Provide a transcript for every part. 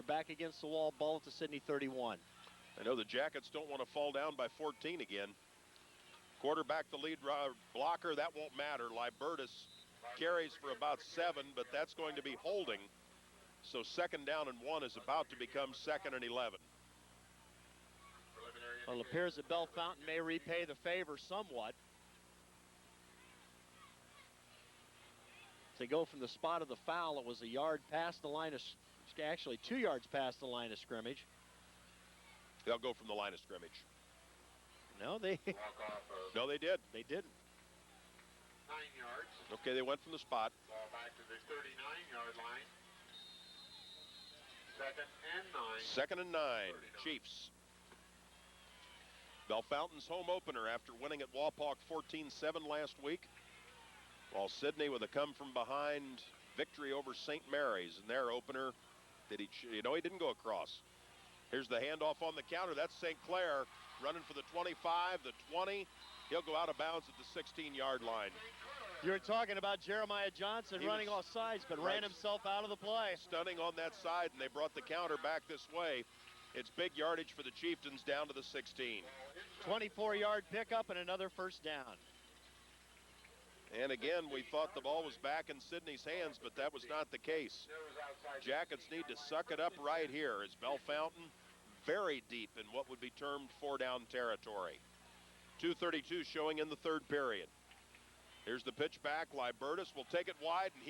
They're back against the wall, ball at the Sidney 31. I know the Jackets don't want to fall down by 14 again. Quarterback, the lead blocker, that won't matter. Libertus carries for about 7, but that's going to be holding. So 2nd down and 1 is about to become 2nd and 11. Well, it appears that Bellfntn may repay the favor somewhat. They go from the spot of the foul. It was a yard past the line of, actually 2 yards past the line of scrimmage. They'll go from the line of scrimmage. No, they no, they did. They didn't. 9 yards. Okay, they went from the spot. Ball back to the 39-yard line. 2nd and 9. 2nd and 9, 39. Chiefs. Bellfountain's home opener after winning at Wapak 14-7 last week, while Sidney with a come-from-behind victory over St. Mary's in their opener. He didn't go across. Here's the handoff on the counter. That's St. Clair running for the 25, the 20. He'll go out of bounds at the 16-yard line. You were talking about Jeremiah Johnson running off sides, but ran himself out of the play. Stunning on that side, and they brought the counter back this way. It's big yardage for the Chieftains down to the 16. 24-yard pickup and another 1st down. And again, we thought the ball was back in Sidney's hands, but that was not the case. Jackets need to suck it up right here as Bellfountain very deep in what would be termed 4-down territory. 2:32 showing in the 3rd period. Here's the pitch back. Libertus will take it wide, and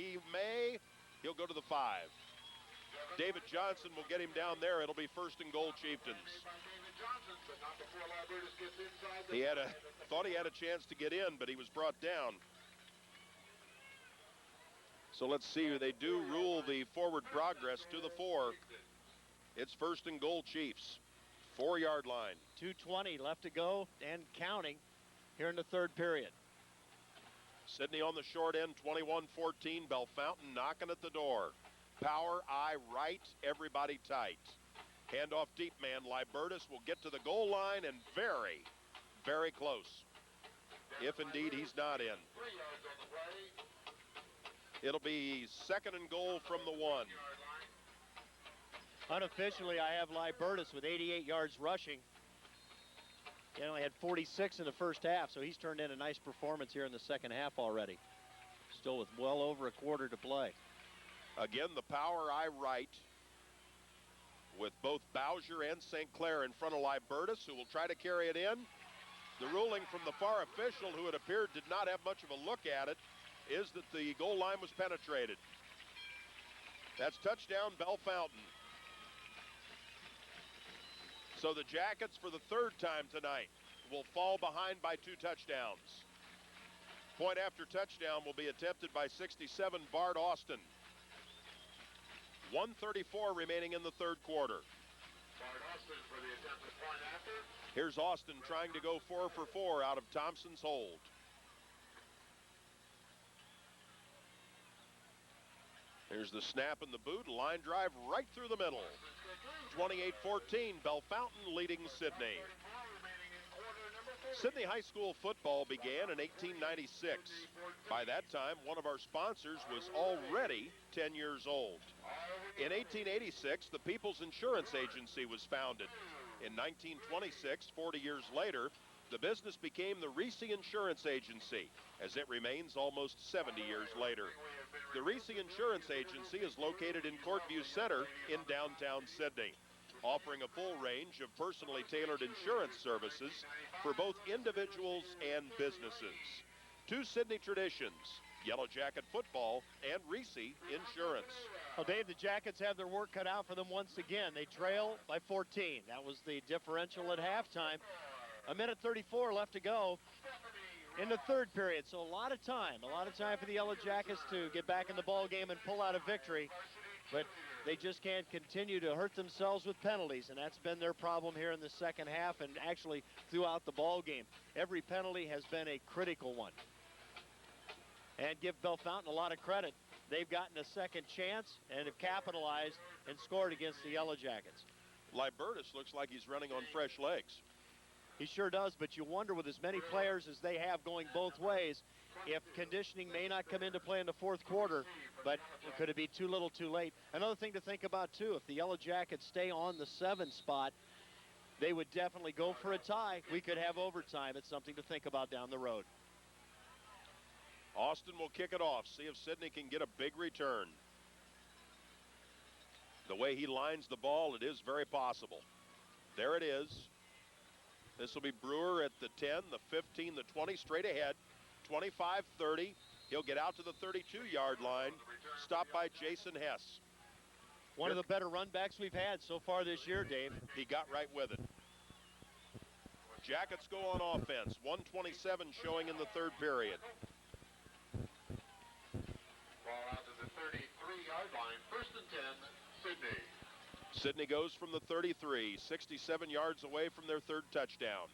he'll go to the 5. David Johnson will get him down there. It'll be 1st and goal, Chieftains. Thought he had a chance to get in, but he was brought down. So let's see. They do rule the forward progress to the 4. It's 1st and goal, Chiefs. 4-yard line. 2:20 left to go and counting here in the 3rd period. Sidney on the short end, 21-14. Bellfountain knocking at the door. Power, eye right, everybody tight. Handoff deep man. Libertus will get to the goal line and very, very close. If indeed he's not in. It'll be 2nd and goal from the 1. Unofficially, I have Libertus with 88 yards rushing. He only had 46 in the 1st half, so he's turned in a nice performance here in the 2nd half already. Still with well over a quarter to play. Again, the power eye right with both Bowser and St. Clair in front of Libertus, who will try to carry it in. The ruling from the far official, who it appeared did not have much of a look at it, is that the goal line was penetrated. That's touchdown, Bellfountain. So the Jackets, for the 3rd time tonight, will fall behind by 2 touchdowns. Point after touchdown will be attempted by 67 Bart Austin. 1:34 remaining in the 3rd quarter. Bart Austin for the attempted point after. Here's Austin trying to go 4 for 4 out of Thompson's hold. Here's the snap and the boot, line drive right through the middle. 28-14, Bellfountain leading Sidney. Sidney High School football began in 1896. By that time, one of our sponsors was already 10 years old. In 1886, the People's Insurance Agency was founded. In 1926, 40 years later, the business became the Reese Insurance Agency, as it remains almost 70 years later. The Reese Insurance Agency is located in Courtview Center in downtown Sidney, offering a full range of personally tailored insurance services for both individuals and businesses. 2 Sidney traditions, Yellow Jacket football and Reese Insurance. Well, Dave, the Jackets have their work cut out for them once again. They trail by 14. That was the differential at halftime. 1:34 left to go in the 3rd period. So a lot of time for the Yellow Jackets to get back in the ball game and pull out a victory. But they just can't continue to hurt themselves with penalties, and that's been their problem here in the 2nd half and actually throughout the ball game. Every penalty has been a critical one. And give Bellfountain a lot of credit. They've gotten a second chance and have capitalized and scored against the Yellow Jackets. Libertus looks like he's running on fresh legs. He sure does, but you wonder with as many players as they have going both ways, if conditioning may not come into play in the fourth quarter, but could it be too little too late? Another thing to think about, too, if the Yellow Jackets stay on the 7 spot, they would definitely go for a tie. We could have overtime. It's something to think about down the road. Austin will kick it off, see if Sidney can get a big return. The way he lines the ball, it is very possible. There it is. This will be Brewer at the 10, the 15, the 20, straight ahead. 25-30. He'll get out to the 32-yard line, stopped by Jason Hess. One of the better run backs we've had so far this year, Dave. He got right with it. Jackets go on offense. 1:27 showing in the third period. Ball out to the 33-yard line. First and 10, Sidney. Sidney goes from the 33, 67 yards away from their third touchdown.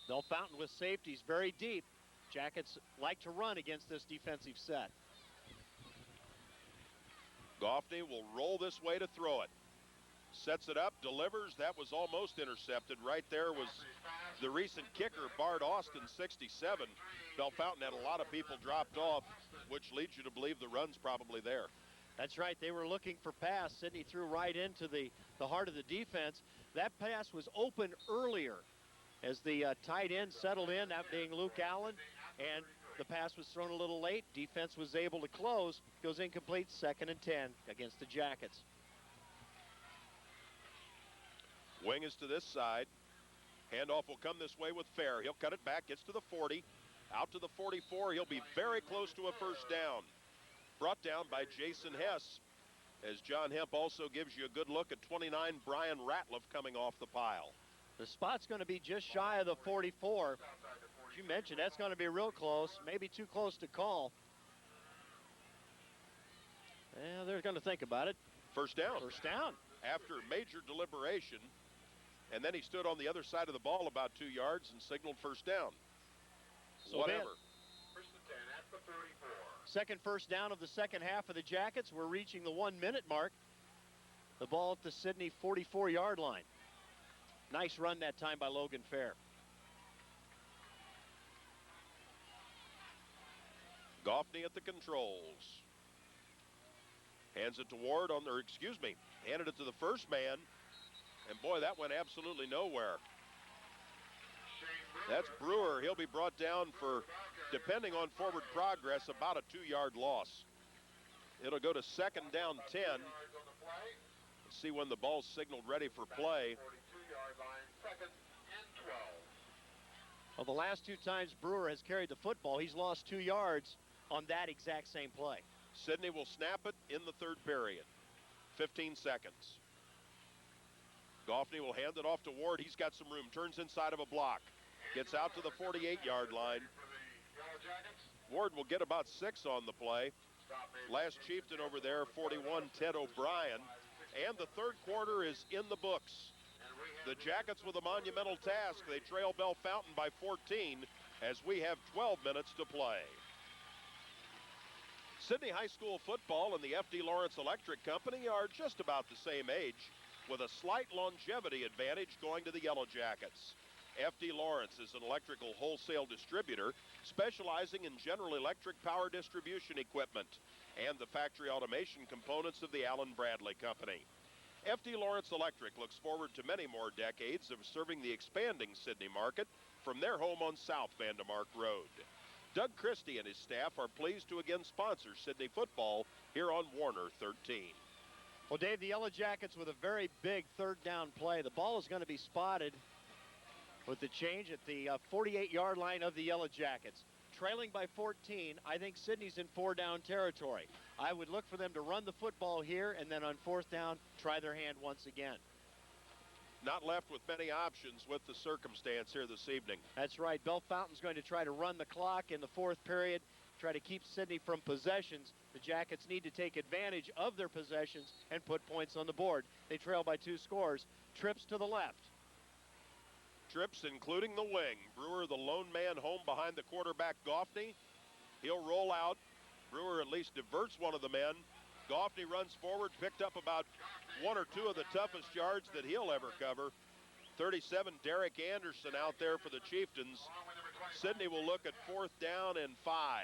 Bellfntn with safeties very deep. Jackets like to run against this defensive set. Goffney will roll this way to throw it. Sets it up, delivers. That was almost intercepted. Right there was the recent kicker, Bart Austin, 67. Bellfntn had a lot of people dropped off, which leads you to believe the run's probably there. That's right. They were looking for pass. Sidney threw right into the heart of the defense. That pass was open earlier as the tight end settled in, that being Luke Allen, and the pass was thrown a little late. Defense was able to close. Goes incomplete, 2nd and 10 against the Jackets. Wing is to this side. Handoff will come this way with Fair. He'll cut it back, gets to the 40. Out to the 44. He'll be very close to a first down. Brought down by Jason Hess, as John Hemp also gives you a good look at 29, Brian Ratliff coming off the pile. The spot's going to be just shy of the 44. As you mentioned, that's going to be real close, maybe too close to call. Yeah, they're going to think about it. First down. First down. After major deliberation, and then he stood on the other side of the ball about 2 yards and signaled first down. So whatever. First and 10 at the 34. Second first down of the second half of the Jackets. We're reaching the 1 minute mark. The ball at the Sidney 44-yard line. Nice run that time by Logan Fair. Goffney at the controls. Hands it to Ward handed it to the first man. And boy, that went absolutely nowhere. That's Brewer. He'll be brought down for, depending on forward progress, about a 2-yard loss. It'll go to 2nd down 10. Let's see when the ball's signaled ready for play. 42-yard line, 2nd and 12. Well, the last 2 times Brewer has carried the football, he's lost 2 yards on that exact same play. Sidney will snap it in the third period. 15 seconds. Goffney will hand it off to Ward. He's got some room. Turns inside of a block. Gets out to the 48-yard line. Ward will get about 6 on the play. Last chieftain over there, 41, Ted O'Brien. And the third quarter is in the books. The Jackets with a monumental task. They trail Bellfntn by 14 as we have 12 minutes to play. Sidney High School football and the FD Lawrence Electric Company are just about the same age, with a slight longevity advantage going to the Yellow Jackets. FD Lawrence is an electrical wholesale distributor specializing in General Electric power distribution equipment and the factory automation components of the Allen Bradley Company. FD Lawrence Electric looks forward to many more decades of serving the expanding Sidney market from their home on South Vandemark Road. Doug Christie and his staff are pleased to again sponsor Sidney football here on Warner 13. Well, Dave, the Yellow Jackets with a very big third down play. The ball is going to be spotted with the change at the 48-yard line of the Yellow Jackets. Trailing by 14, I think Sidney's in 4-down territory. I would look for them to run the football here and then on 4th down, try their hand once again. Not left with many options with the circumstance here this evening. That's right. Bellfntn's going to try to run the clock in the 4th period, try to keep Sidney from possessions. The Jackets need to take advantage of their possessions and put points on the board. They trail by 2 scores. Trips to the left. Trips including the wing. Brewer, the lone man, home behind the quarterback, Goffney. He'll roll out. Brewer at least diverts one of the men. Goffney runs forward, picked up about 1 or 2 of the toughest yards that he'll ever cover. 37, Derek Anderson out there for the Chieftains. Sidney will look at 4th down and 5.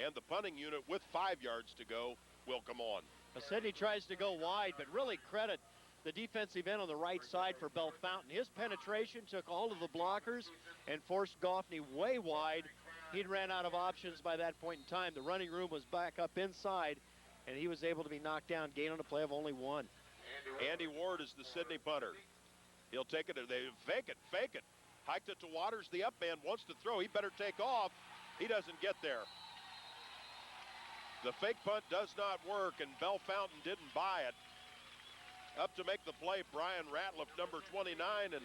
And the punting unit with 5 yards to go will come on. Sidney tries to go wide, but really credit the defensive end on the right side for Bellfntn. His penetration took all of the blockers and forced Goffney way wide. He'd ran out of options by that point in time. The running room was back up inside, and he was able to be knocked down, gain on a play of only 1. Andy Ward is the Sidney punter. He'll take it, they fake it. Hiked it to Waters, the up man wants to throw. He better take off. He doesn't get there. The fake punt does not work, and Bellfntn didn't buy it. Up to make the play, Brian Ratliff, number 29, and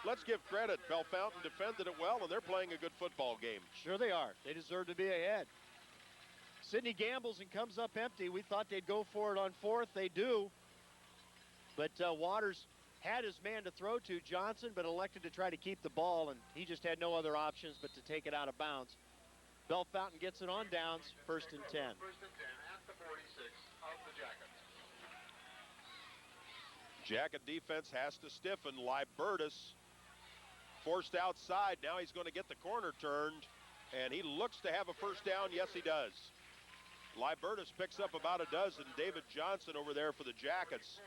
let's give credit. Bellfntn defended it well, and they're playing a good football game. Sure they are. They deserve to be ahead. Sidney gambles and comes up empty. We thought they'd go for it on 4th. They do. But Waters had his man to throw to, Johnson, but elected to try to keep the ball, and he just had no other options but to take it out of bounds. Bellfntn gets it on downs, 1st and 10. 1st and 10 at the 46 of the Jackets. Jacket defense has to stiffen. Libertus forced outside. Now he's going to get the corner turned, and he looks to have a 1st down. Yes, he does. Libertus picks up about a dozen. David Johnson over there for the Jackets.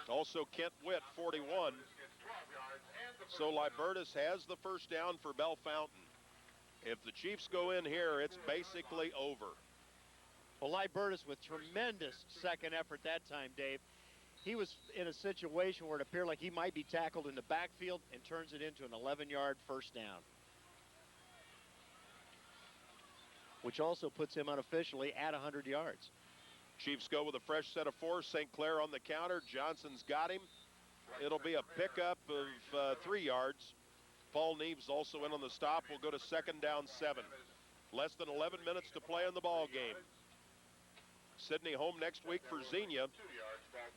Also Kent Witt, 41. So Libertus has the 1st down for Bellfntn. If the Chiefs go in here, it's basically over. Well, Libertus with tremendous second effort that time, Dave. He was in a situation where it appeared like he might be tackled in the backfield and turns it into an 11-yard 1st down, which also puts him unofficially at 100 yards. Chiefs go with a fresh set of 4. St. Clair on the counter. Johnson's got him. It'll be a pickup of 3 yards. Paul Neves also in on the stop. We'll go to 2nd down 7. Less than 11 minutes to play in the ball game. Sidney home next week for Xenia.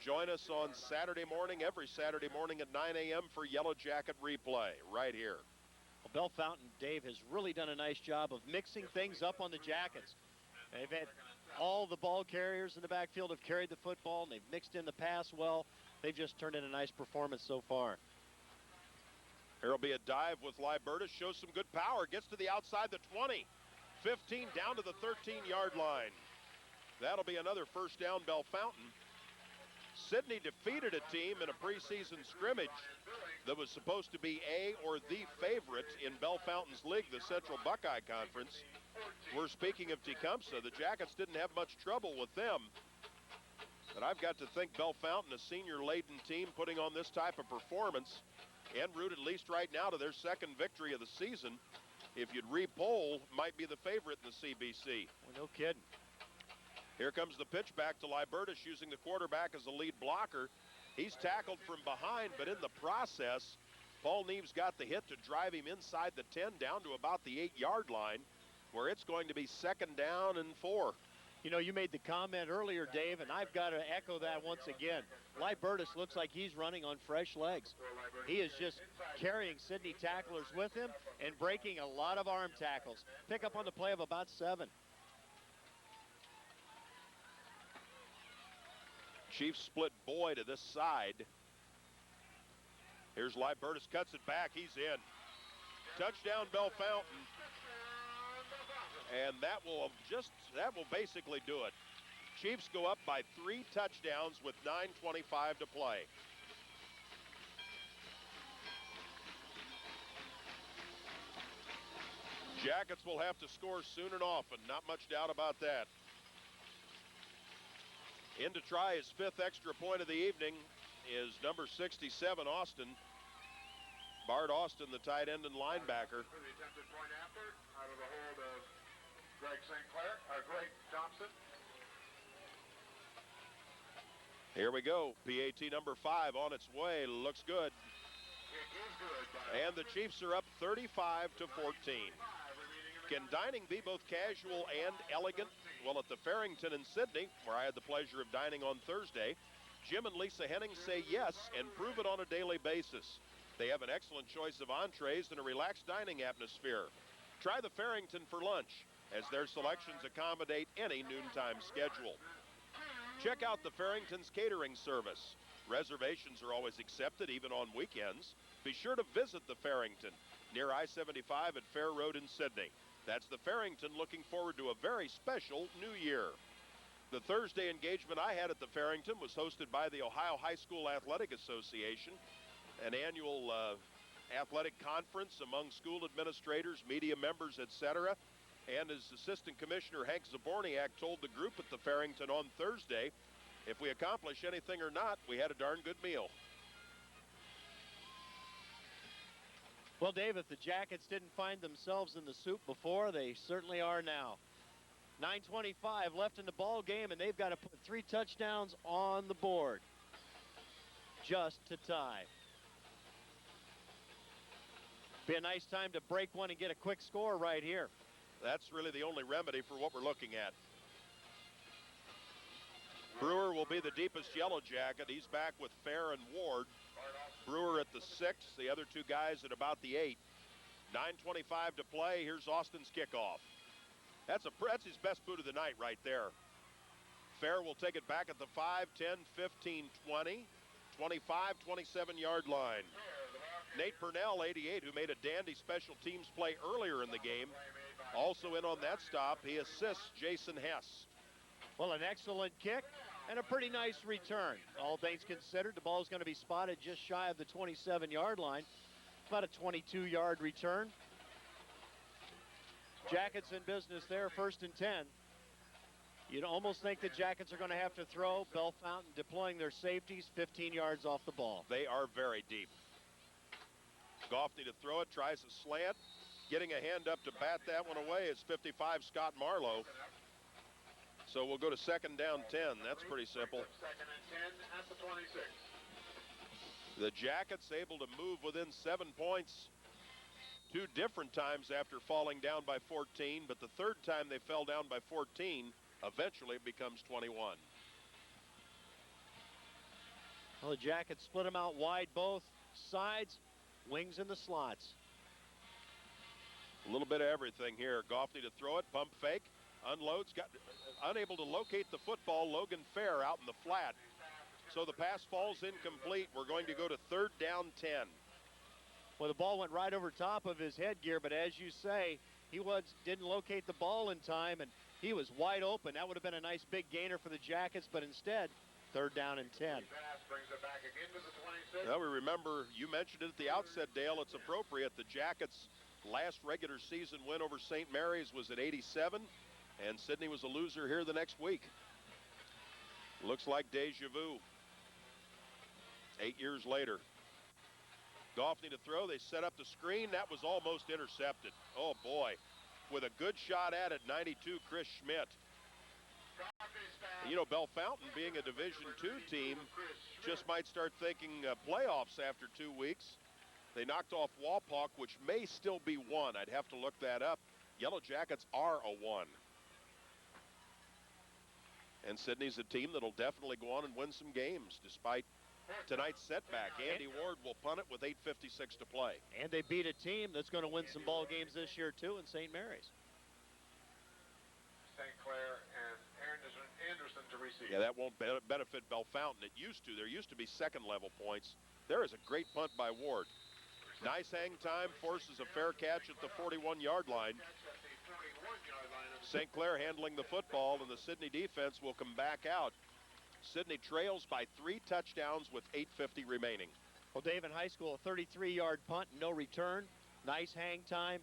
Join us on Saturday morning, every Saturday morning at 9 a.m. for Yellow Jacket replay right here. Well, Bellfntn, Dave, has really done a nice job of mixing things up on the Jackets. They've had all the ball carriers in the backfield have carried the football, and they've mixed in the pass well. They've just turned in a nice performance so far. There'll be a dive with Libertus, shows some good power, gets to the outside the 20, 15 down to the 13-yard line. That'll be another 1st down Bellfntn. Sidney defeated a team in a preseason scrimmage that was supposed to be a or the favorite in Bellfountain's league, the Central Buckeye Conference. We're speaking of Tecumseh. The Jackets didn't have much trouble with them. But I've got to think Bellfntn, a senior-laden team, putting on this type of performance, en route at least right now to their 2nd victory of the season, if you'd re-poll, might be the favorite in the CBC. Well, no kidding. Here comes the pitch back to Libertus, using the quarterback as a lead blocker. He's tackled from behind, but in the process, Paul Neves got the hit to drive him inside the 10 down to about the 8-yard line, where it's going to be 2nd down and 4. You know, you made the comment earlier, Dave, and I've got to echo that once again. Libertus looks like he's running on fresh legs. He is just carrying Sidney tacklers with him and breaking a lot of arm tackles. Pick up on the play of about 7. Chiefs split Boy to this side. Here's Libertus, cuts it back, he's in. Touchdown Bellfntn. And that will basically do it. Chiefs go up by 3 touchdowns with 9:25 to play. Jackets will have to score soon and often, not much doubt about that. In to try his 5th extra point of the evening is number 67, Austin. Bart Austin, the tight end and linebacker. For the attempted point after, out of the hold of Greg Thompson. Here we go. PAT number 5 on its way. Looks good. It is good. And the Chiefs are up 35 to 14. Can dining be both casual and elegant? Well, at the Farrington in Sydney, where I had the pleasure of dining on Thursday, Jim and Lisa Henning say yes and prove it on a daily basis. They have an excellent choice of entrees and a relaxed dining atmosphere. Try the Farrington for lunch, as their selections accommodate any noontime schedule. Check out the Farrington's catering service. Reservations are always accepted, even on weekends. Be sure to visit the Farrington near I-75 at Fair Road in Sydney. That's the Farrington, looking forward to a very special new year. The Thursday engagement I had at the Farrington was hosted by the Ohio High School Athletic Association, an annual athletic conference among school administrators, media members, etc. And as Assistant Commissioner Hank Zaborniak told the group at the Farrington on Thursday, if we accomplish anything or not, we had a darn good meal. Well, Dave, if the Jackets didn't find themselves in the soup before, they certainly are now. 9:25 left in the ball game, and they've got to put 3 touchdowns on the board just to tie. Be a nice time to break one and get a quick score right here. That's really the only remedy for what we're looking at. Brewer will be the deepest Yellow Jacket. He's back with Fair and Ward. Brewer at the 6, the other 2 guys at about the 8. 9:25 to play. Here's Austin's kickoff. That's his best boot of the night right there. Fair will take it back at the 5, 10, 15, 20, 25, 27-yard line. Nate Purnell, 88, who made a dandy special teams play earlier in the game, also in on that stop. He assists Jason Hess. Well, an excellent kick and a pretty nice return. All things considered, the ball is going to be spotted just shy of the 27-yard line. About a 22-yard return. Jackets in business there, 1st and 10. You'd almost think the Jackets are going to have to throw. Bellfntn deploying their safeties 15 yards off the ball. They are very deep. Goffney to throw it, tries a slant. Getting a hand up to bat that one away is 55, Scott Marlowe. So we'll go to 2nd down 10. That's pretty simple. 2nd and 10 at the 26. The Jackets able to move within 7 points 2 different times after falling down by 14, but the 3rd time they fell down by 14, eventually it becomes 21. Well, the Jackets split them out wide both sides, wings in the slots. A little bit of everything here. Goffney to throw it, pump fake, unloads, got unable to locate the football. Logan Fair out in the flat. So the pass falls incomplete. We're going to go to 3rd down 10. Well, the ball went right over top of his headgear, but as you say, he didn't locate the ball in time, and he was wide open. That would have been a nice big gainer for the Jackets, but instead, 3rd down and 10. Brings it back again to the 26. Well, we remember, you mentioned it at the outset, Dale, it's appropriate. The Jackets' last regular season win over St. Mary's was at 87, and Sydney was a loser here the next week. Looks like deja vu. 8 years later. Goffney to throw, they set up the screen, that was almost intercepted. Oh boy, with a good shot at it, 92, Chris Schmidt. You know, Bellfntn being a Division II team just might start thinking playoffs after 2 weeks. They knocked off Wapak, which may still be 1. I'd have to look that up. Yellow Jackets are a 1. And Sydney's a team that'll definitely go on and win some games despite tonight's setback. Andy Ward will punt it with 8:56 to play. And they beat a team that's going to win some ball games this year too in St. Mary's. St. Clair and Anderson to receive. Yeah, that won't benefit Bellfntn. It used to. There used to be 2nd level points. There is a great punt by Ward. Nice hang time, forces a fair catch at the 41-yard line. St. Clair handling the football, and the Sydney defense will come back out. Sydney trails by 3 touchdowns with 8:50 remaining. Well, Dave, in high school, a 33-yard punt, no return, nice hang time,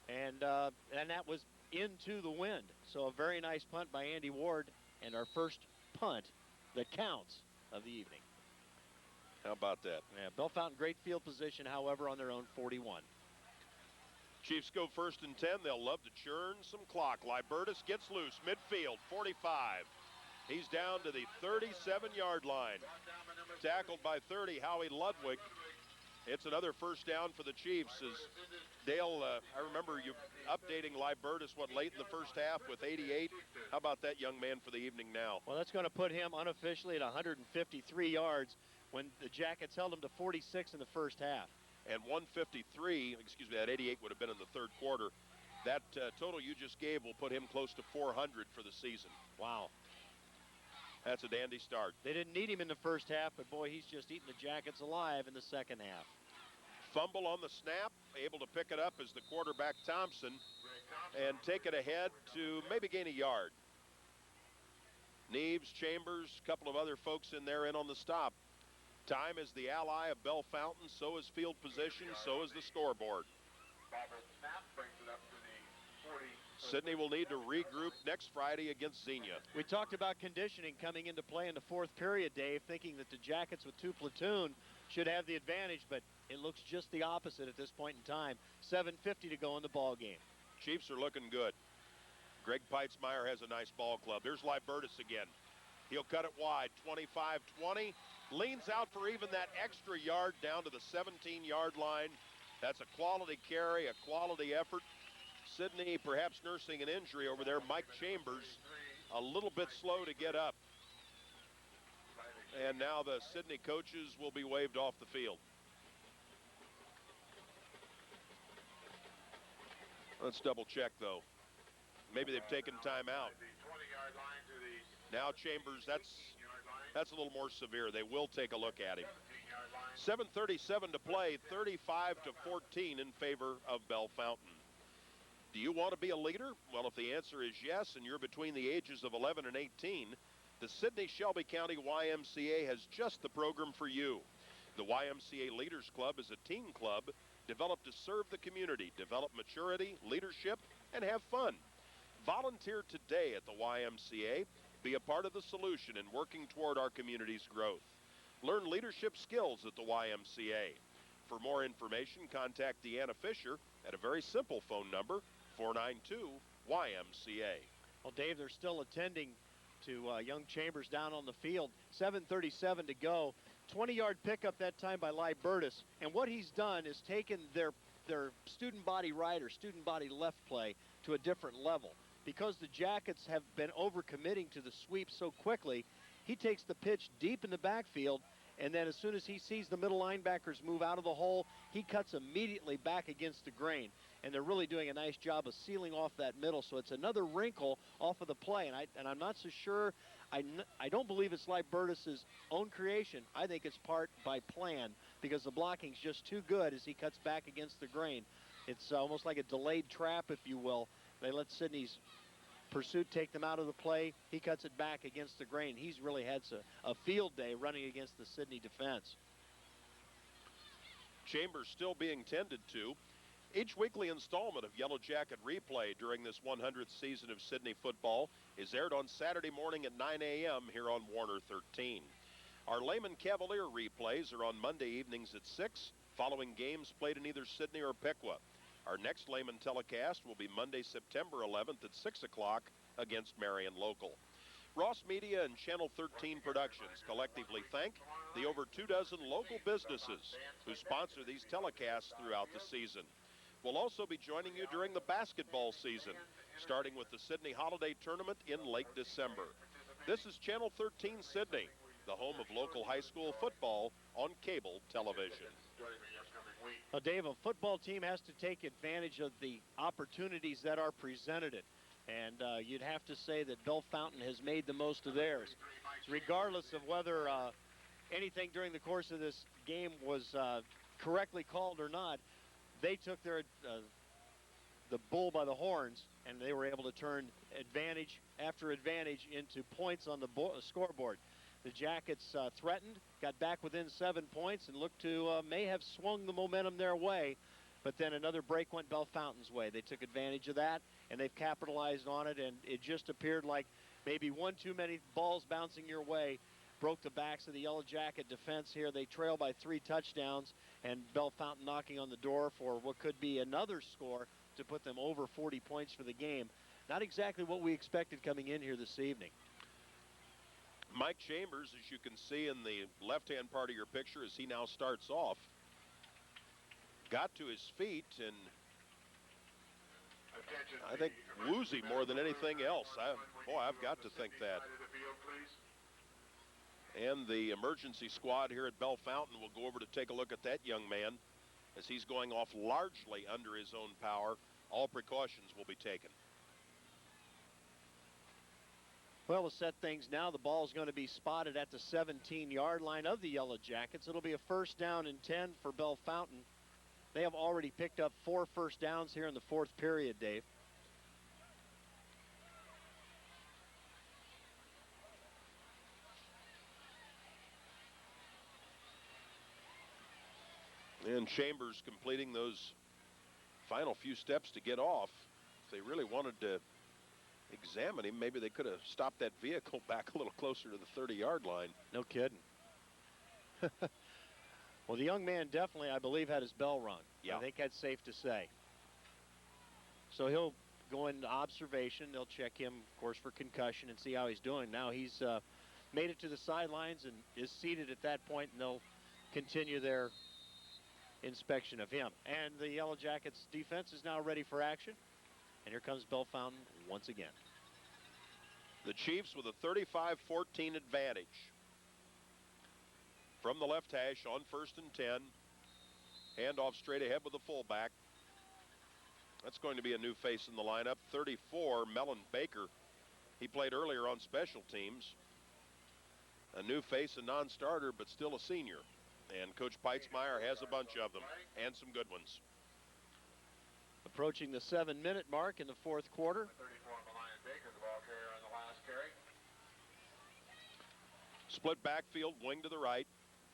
and that was into the wind. So a very nice punt by Andy Ward, and our first punt that counts of the evening. How about that? Yeah, Bellfntn great field position, however, on their own 41. Chiefs go 1st and 10. They'll love to churn some clock. Libertus gets loose, midfield, 45. He's down to the 37-yard line. Tackled by 30, Howie Ludwig. It's another 1st down for the Chiefs. As Dale, I remember you updating Libertus, late in the 1st half with 88. How about that young man for the evening now? Well, that's going to put him unofficially at 153 yards when the Jackets held him to 46 in the 1st half. And 153, excuse me, that 88 would have been in the 3rd quarter. That total you just gave will put him close to 400 for the season. Wow. That's a dandy start. They didn't need him in the first half, but boy, he's just eating the Jackets alive in the second half. Fumble on the snap, able to pick it up as the quarterback Thompson and take it ahead to maybe gain a yard. Neves, Chambers, a couple of other folks in there in on the stop. Time is the ally of Bellfntn, so is field position, so is the scoreboard. Sidney will need to regroup next Friday against Xenia. We talked about conditioning coming into play in the fourth period, Dave, thinking that the Jackets with 2 platoon should have the advantage, but it looks just the opposite at this point in time. 7:50 to go in the ball game. Chiefs are looking good. Greg Peitzmeyer has a nice ball club. There's Libertus again. He'll cut it wide, 25-20. Leans out for even that extra yard down to the 17-yard line. That's a quality carry, a quality effort. Sidney perhaps nursing an injury over there. Mike Chambers a little bit slow to get up. And now the Sidney coaches will be waved off the field. Let's double check though. Maybe they've taken time out. Now Chambers, that's a little more severe. They will take a look at him. 7:37 to play, 35-14 in favor of Bellfntn. Do you want to be a leader? Well, if the answer is yes, and you're between the ages of 11 and 18, the Sidney Shelby County YMCA has just the program for you. The YMCA Leaders Club is a teen club developed to serve the community, develop maturity, leadership, and have fun. Volunteer today at the YMCA. Be a part of the solution in working toward our community's growth. Learn leadership skills at the YMCA. For more information, contact Deanna Fisher at a very simple phone number, 492-YMCA. Well, Dave, they're still attending to young Chambers down on the field. 7:37 to go. 20-yard pickup that time by Libertus. And what he's done is taken their student body right or student body left play to a different level. Because the Jackets have been overcommitting to the sweep so quickly, he takes the pitch deep in the backfield, and then as soon as he sees the middle linebackers move out of the hole, he cuts immediately back against the grain. And they're really doing a nice job of sealing off that middle, so it's another wrinkle off of the play. And I'm not so sure. I don't believe it's Libertus's own creation. I think it's part by plan because the blocking's just too good as he cuts back against the grain. It's almost like a delayed trap, if you will. They let Sidney's pursuit take them out of the play. He cuts it back against the grain. He's really had a field day running against the Sidney defense. Chambers still being tended to. Each weekly installment of Yellow Jacket Replay during this 100th season of Sidney football is aired on Saturday morning at 9 a.m. here on Warner 13. Our Lehman Cavalier replays are on Monday evenings at 6, following games played in either Sidney or Piqua. Our next Lehman telecast will be Monday, September 11th at 6 o'clock against Marion Local. Ross Media and Channel 13 Productions collectively thank the over 24 local businesses who sponsor these telecasts throughout the season. We'll also be joining you during the basketball season, starting with the Sidney Holiday Tournament in late December. This is Channel 13 Sidney, the home of local high school football on cable television. Well, Dave, a football team has to take advantage of the opportunities that are presented it. And you'd have to say that Bellfntn has made the most of theirs. Regardless of whether anything during the course of this game was correctly called or not, they took the bull by the horns, and they were able to turn advantage after advantage into points on the scoreboard. The Jackets threatened, got back within 7 points, and looked to may have swung the momentum their way. But then another break went Bellfntn's way. They took advantage of that, and they've capitalized on it, and it just appeared like maybe one too many balls bouncing your way broke the backs of the Yellow Jacket defense here. They trail by 3 touchdowns, and Bellfntn knocking on the door for what could be another score to put them over 40 points for the game. Not exactly what we expected coming in here this evening. Mike Chambers, as you can see in the left-hand part of your picture as he now starts off, got to his feet, and I think woozy more than anything else. I've got to think that. And the emergency squad here at Bellfntn will go over to take a look at that young man as he's going off largely under his own power. All precautions will be taken. Well, to set things now, the ball is going to be spotted at the 17-yard line of the Yellow Jackets. It'll be a 1st down and 10 for Bellfntn. They have already picked up 4 first downs here in the 4th period, Dave. And Chambers completing those final few steps to get off. If they really wanted to examine him, maybe they could have stopped that vehicle back a little closer to the 30-yard line. No kidding. Well, the young man definitely, I believe, had his bell rung. Yeah. I think that's safe to say. So he'll go into observation. They'll check him, of course, for concussion and see how he's doing. Now he's made it to the sidelines and is seated at that point, and they'll continue their inspection of him. And the Yellow Jackets defense is now ready for action. And here comes Bellfntn once again. The Chiefs with a 35-14 advantage. From the left hash on 1st and 10. Handoff straight ahead with the fullback. That's going to be a new face in the lineup. 34, Mellon Baker. He played earlier on special teams. A new face, a non-starter, but still a senior. And Coach Peitzmeyer has a bunch of them, and some good ones. Approaching the 7-minute mark in the 4th quarter. 34, Mellon Baker, the ball carrier on the last carry. Split backfield, wing to the right.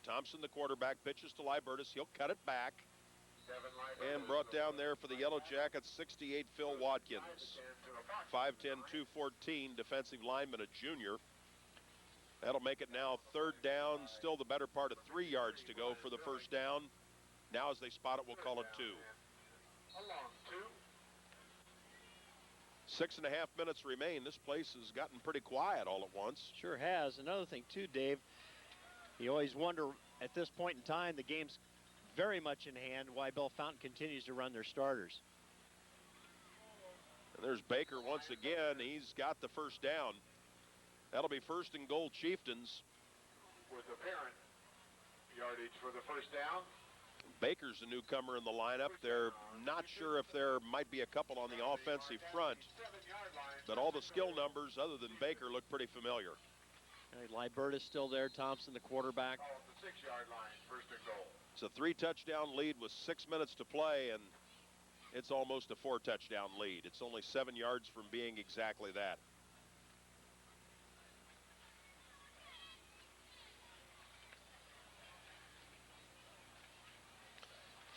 Thompson, the quarterback, pitches to Libertus. He'll cut it back. And brought down there for the Yellow Jackets, 68, Phil Watkins. 5'10", 214, defensive lineman, a junior. That'll make it now 3rd down. Still the better part of 3 yards to go for the 1st down. Now as they spot it, we'll call it 2. 6.5 minutes remain. This place has gotten pretty quiet all at once. Sure has. Another thing, too, Dave, you always wonder at this point in time, the game's very much in hand, why Bellfntn continues to run their starters. And there's Baker once again. He's got the 1st down. That'll be 1st and goal, Chieftains. With apparent yardage for the 1st down. Baker's a newcomer in the lineup. They're not sure if there might be a couple on the offensive front, but all the skill numbers other than Baker look pretty familiar. Libertus still there. Thompson, the quarterback. The 6-yard line, 1st and goal. It's a 3-touchdown lead with 6 minutes to play, and it's almost a 4-touchdown lead. It's only 7 yards from being exactly that.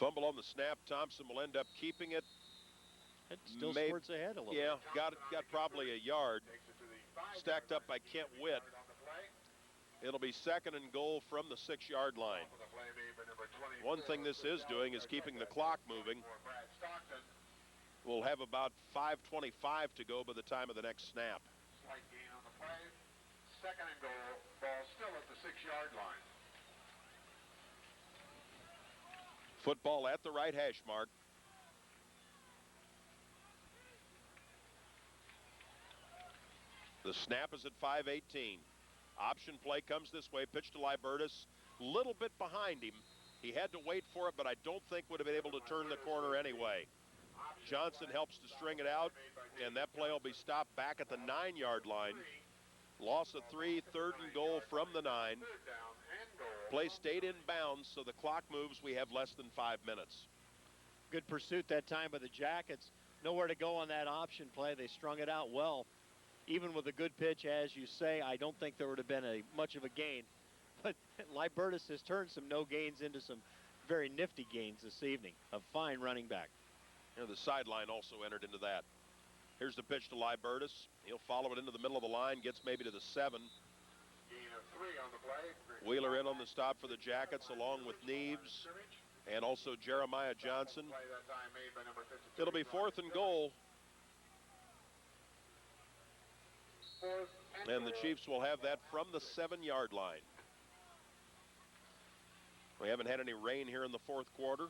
Fumble on the snap. Thompson will end up keeping it. It still squirts ahead a little. Yeah, got probably a yard. Stacked up by Kent Witt. It'll be 2nd and goal from the 6-yard line. One thing this is doing is keeping the clock moving. We'll have about 5:25 to go by the time of the next snap. Slight gain on the play. 2nd and goal. Ball still at the 6-yard line. Football at the right hash mark. The snap is at 5:18. Option play comes this way. Pitch to Libertus. Little bit behind him. He had to wait for it, but I don't think would have been able to turn the corner anyway. Johnson helps to string it out, and that play will be stopped back at the 9-yard line. Loss of 3, 3rd and goal from the 9. Play stayed in bounds, so the clock moves. We have less than 5 minutes. Good pursuit that time by the Jackets. Nowhere to go on that option play. They strung it out well. Even with a good pitch, as you say, I don't think there would have been much of a gain. But Libertus has turned some no gains into some very nifty gains this evening. A fine running back. You know, the sideline also entered into that. Here's the pitch to Libertus. He'll follow it into the middle of the line, gets maybe to the 7. Gain of 3 on the play. Wheeler in on the stop for the Jackets, along with Neves and also Jeremiah Johnson. It'll be 4th and goal. And the Chiefs will have that from the 7-yard line. We haven't had any rain here in the 4th quarter.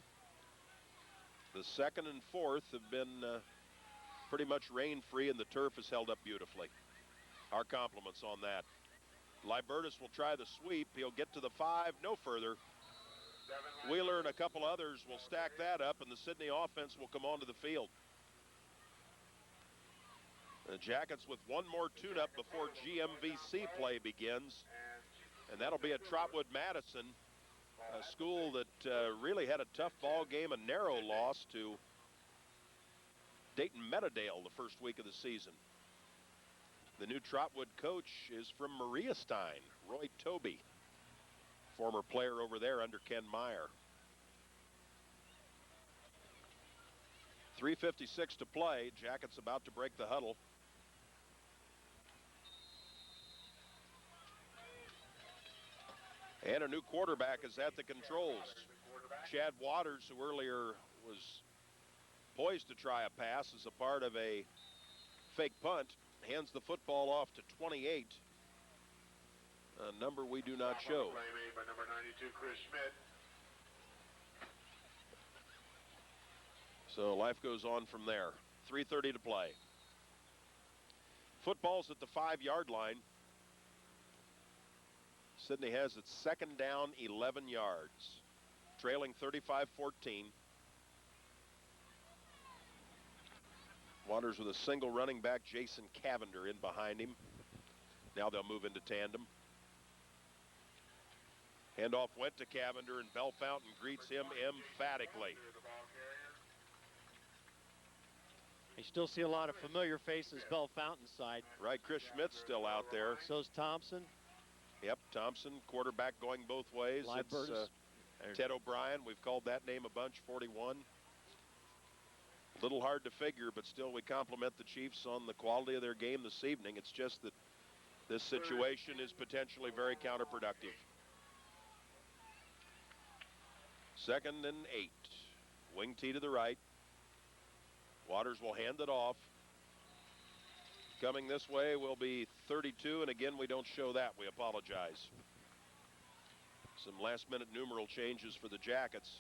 The 2nd and 4th have been pretty much rain-free, and the turf has held up beautifully. Our compliments on that. Libertus will try the sweep. He'll get to the 5, no further. Wheeler and a couple others will stack that up, and the Sydney offense will come onto the field. The Jackets with one more tune-up before GMVC play begins, and that'll be at Trotwood Madison, a school that really had a tough ball game, a narrow loss to Dayton Meadowdale the first week of the season. The new Trotwood coach is from Maria Stein, Roy Toby, former player over there under Ken Meyer. 3:56 to play. Jackets about to break the huddle. And a new quarterback is at the controls. Chad Waters, who earlier was poised to try a pass as a part of a fake punt, hands the football off to 28, a number we do not show. Play made by number 92, Chris Schmidt. So life goes on from there. 3:30 to play. Football's at the 5-yard line. Sydney has its second down, 11 yards, trailing 35-14. Waters with a single running back, Jason Cavender, in behind him. Now they'll move into tandem. Handoff went to Cavender, and Bellfntn greets him emphatically. You still see a lot of familiar faces Bellfntn's side. Right, Chris Schmidt's still out there. So's Thompson. Yep, Thompson, quarterback going both ways. It's Ted O'Brien. We've called that name a bunch, 41. A little hard to figure, but still we compliment the Chiefs on the quality of their game this evening. It's just that this situation is potentially very counterproductive. 2nd and 8. Wing tee to the right. Waters will hand it off. Coming this way will be 32, and again, we don't show that. We apologize. Some last-minute numeral changes for the Jackets.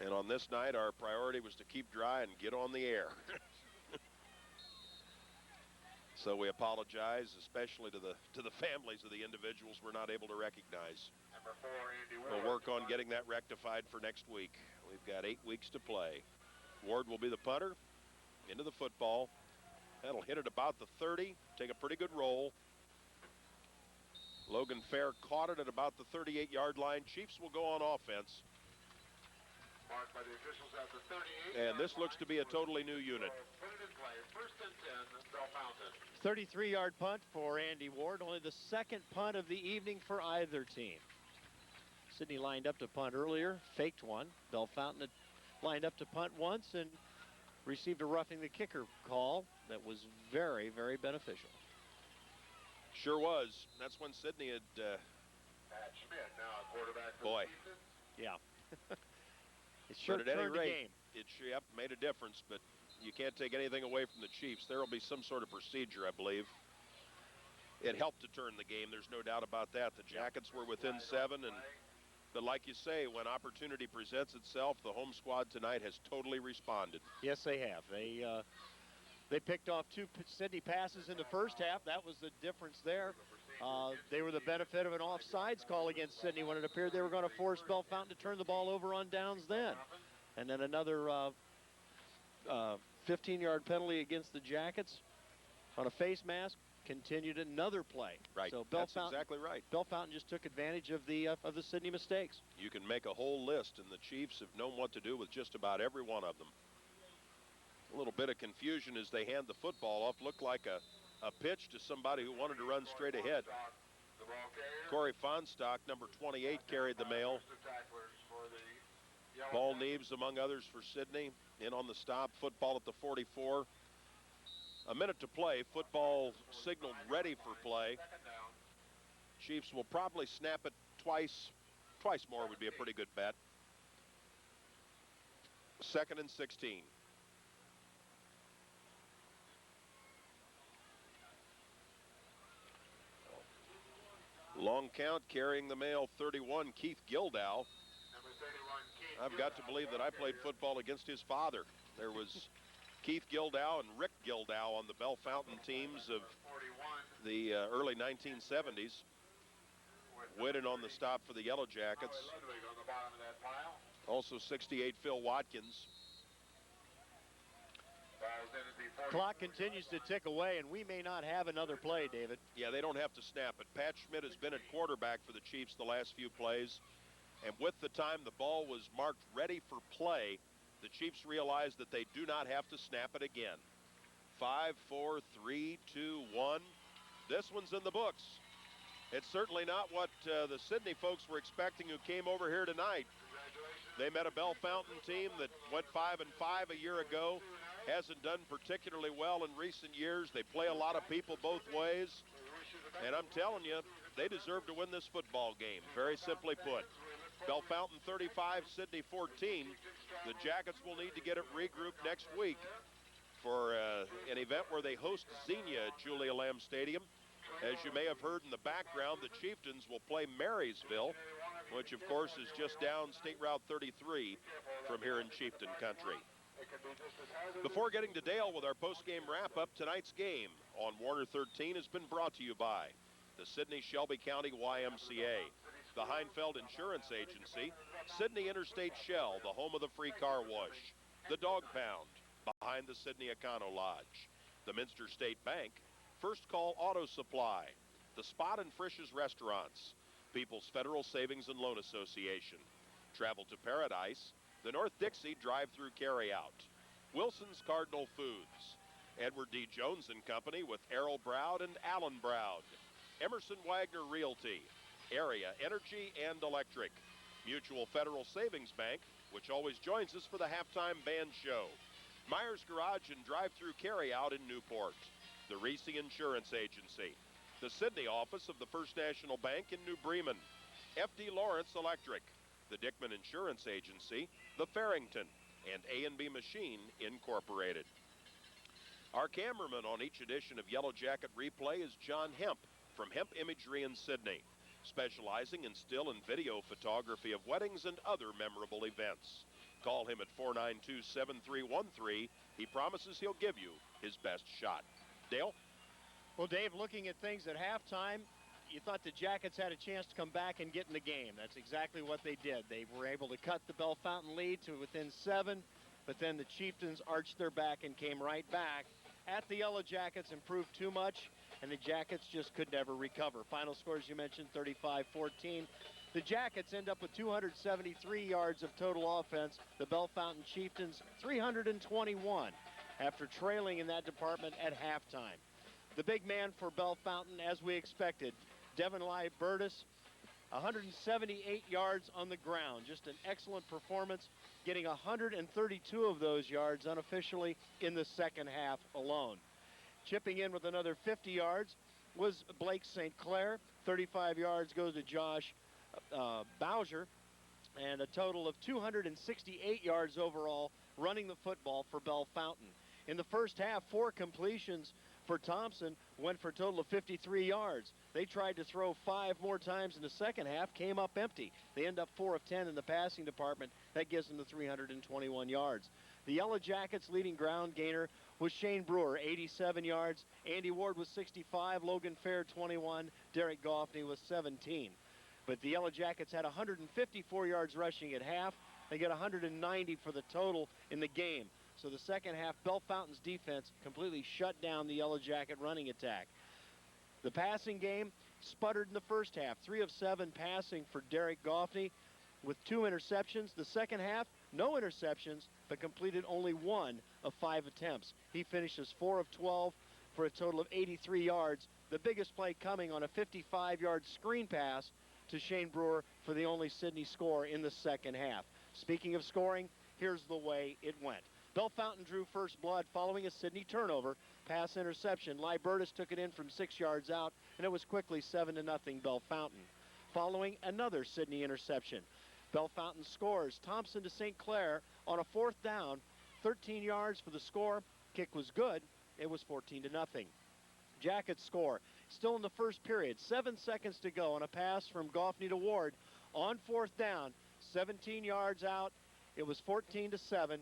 And on this night, our priority was to keep dry and get on the air. So we apologize, especially to the families of the individuals we're not able to recognize. Number 4, Andy Ward. We'll work on getting that rectified for next week. We've got 8 weeks to play. Ward will be the punter. Into the football. That'll hit it about the 30. Take a pretty good roll. Logan Fair caught it at about the 38-yard line. Chiefs will go on offense. Marked by the officials at the 38. And this looks to be a totally new unit. Put it in play. 1st and 10, Bellfntn. 33-yard punt for Andy Ward. Only the second punt of the evening for either team. Sydney lined up to punt earlier, faked one. Bellfntn had lined up to punt once and received a roughing the kicker call that was very, very beneficial. Sure was. That's when Sydney had, Pat Schmidt, now a quarterback for boy. the season. Yeah. It sure but at any turned the rate, game. it sure made a difference, but you can't take anything away from the Chiefs. There will be some sort of procedure, I believe. It helped to turn the game. There's no doubt about that. The Jackets were within 7, but like you say, when opportunity presents itself, the home squad tonight has totally responded. Yes, they have. They picked off 2 Sydney passes in the first half. That was the difference there. They were the benefit of an offsides call against Sydney when it appeared they were going to force Bellfntn to turn the ball over on downs then. And then another 15-yard penalty against the Jackets on a face mask. Continued another play. Right. So That's exactly right. Bellfntn just took advantage of the Sydney mistakes. You can make a whole list, and the Chiefs have known what to do with just about every one of them. A little bit of confusion as they hand the football off. Looked like a pitch to somebody who wanted to run straight ahead. Corey Fonstock, number 28, carried the mail. Paul Neves, among others, for Sydney. In on the stop. Football at the 44. A minute to play. Football signaled ready for play. Chiefs will probably snap it twice. Twice more would be a pretty good bet. 2nd and 16. Long count, carrying the mail, 31, Keith Gildow. Number 31, Keith I've got to believe that I played football against his father. There was Keith Gildow and Rick Gildow on the Bellfntn teams of 41. the early 1970s. Winning on the stop for the Yellow Jackets. Ludwig on the bottom of that pile. Also 68, Phil Watkins. Falls in at the 40. Clock continues to tick away, and we may not have another play, David. Yeah, they don't have to snap it. Pat Schmidt has been at quarterback for the Chiefs the last few plays. And with the time the ball was marked ready for play, the Chiefs realized that they do not have to snap it again. 5, 4, 3, 2, 1. This one's in the books. It's certainly not what the Sidney folks were expecting who came over here tonight. They met a Bellfntn team that went 5-5 a year ago. Hasn't done particularly well in recent years. They play a lot of people both ways. And I'm telling you, they deserve to win this football game, very simply put. Bellfntn 35, Sidney 14. The Jackets will need to get it regrouped next week for an event where they host Xenia at Julia Lamb Stadium. As you may have heard in the background, the Chieftains will play Marysville, which of course is just down State Route 33 from here in Chieftain Country. Before getting to Dale with our post-game wrap-up, tonight's game on Warner 13 has been brought to you by the Sidney Shelby County YMCA, the Heinfeld Insurance Agency, Sidney Interstate Shell, the home of the free car wash, the Dog Pound, behind the Sidney Econo Lodge, the Minster State Bank, First Call Auto Supply, the Spot and Frisch's Restaurants, People's Federal Savings and Loan Association, Travel to Paradise, the North Dixie Drive-Thru Carryout, Wilson's Cardinal Foods, Edward D. Jones and Company with Errol Browd and Alan Browd, Emerson Wagner Realty, Area Energy and Electric, Mutual Federal Savings Bank, which always joins us for the halftime band show, Myers Garage and Drive-Thru Carryout in Newport, the Reese Insurance Agency, the Sidney office of the First National Bank in New Bremen, F.D. Lawrence Electric, the Dickman Insurance Agency, the Farrington, and A&B Machine Incorporated. Our cameraman on each edition of Yellow Jacket Replay is John Hemp from Hemp Imagery in Sidney, specializing in still and video photography of weddings and other memorable events. Call him at 492-7313. He promises he'll give you his best shot. Dale? Well, Dave, looking at things at halftime, you thought the Jackets had a chance to come back and get in the game. That's exactly what they did. They were able to cut the Bellfntn lead to within 7, but then the Chieftains arched their back and came right back at the Yellow Jackets, improved too much, and the Jackets just could never recover. Final score, as you mentioned, 35-14. The Jackets end up with 273 yards of total offense. The Bellfntn Chieftains, 321, after trailing in that department at halftime. The big man for Bellfntn, as we expected, Devin Libertus, 178 yards on the ground. Just an excellent performance, getting 132 of those yards unofficially in the second half alone. Chipping in with another 50 yards was Blake St. Clair. 35 yards goes to Josh Bowser, and a total of 268 yards overall running the football for Bellfntn. In the first half, 4 completions for Thompson went for a total of 53 yards. They tried to throw 5 more times in the second half, came up empty. They end up 4 of 10 in the passing department. That gives them the 321 yards. The Yellow Jackets' leading ground gainer was Shane Brewer, 87 yards. Andy Ward was 65, Logan Fair 21, Derek Goffney was 17. But the Yellow Jackets had 154 yards rushing at half. They get 190 for the total in the game. So the second half, Bellfountain's defense completely shut down the Yellow Jacket running attack. The passing game sputtered in the first half. 3 of 7 passing for Derek Goffney with 2 interceptions. The second half, no interceptions, but completed only 1 of 5 attempts. He finishes 4 of 12 for a total of 83 yards. The biggest play coming on a 55-yard screen pass to Shane Brewer for the only Sidney score in the second half. Speaking of scoring, here's the way it went. Bellfntn drew first blood following a Sidney turnover. Pass interception. Libertus took it in from 6 yards out, and it was quickly 7-0 Bellfntn. Following another Sidney interception. Bellfntn scores. Thompson to St. Clair on a 4th down. 13 yards for the score. Kick was good. It was 14-0. Jackets score. Still in the first period. 7 seconds to go on a pass from Goffney to Ward on 4th down. 17 yards out. It was 14-7.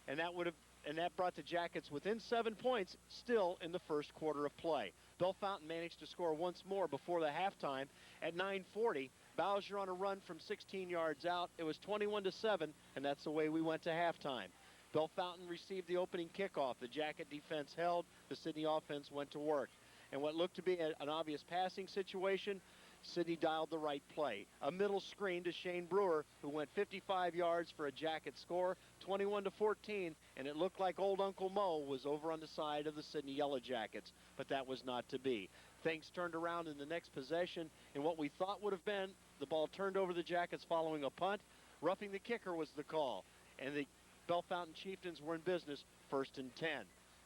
And that brought the Jackets within 7 points still in the first quarter of play. Bellfntn managed to score once more before the halftime at 9:40. Bowser on a run from 16 yards out. It was 21-7, and that's the way we went to halftime. Bellfntn received the opening kickoff. The Jacket defense held. The Sidney offense went to work. And what looked to be an obvious passing situation, Sidney dialed the right play. A middle screen to Shane Brewer, who went 55 yards for a Jacket score, 21-14, and it looked like old Uncle Mo was over on the side of the Sidney Yellow Jackets, but that was not to be. Things turned around in the next possession, and what we thought would have been the ball turned over the Jackets following a punt. Roughing the kicker was the call, and the Bellfntn Chieftains were in business, 1st and 10.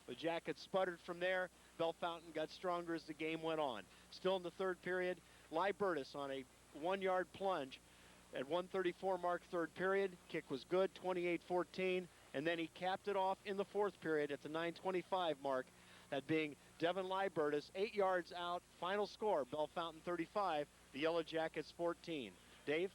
The Jackets sputtered from there. Bellfntn got stronger as the game went on. Still in the third period, Libertus on a 1-yard plunge at 1:34 mark third period. Kick was good, 28-14, and then he capped it off in the fourth period at the 9:25 mark. That being Devin Libertus, 8 yards out. Final score, Bellfntn 35, the Yellow Jackets 14. Dave?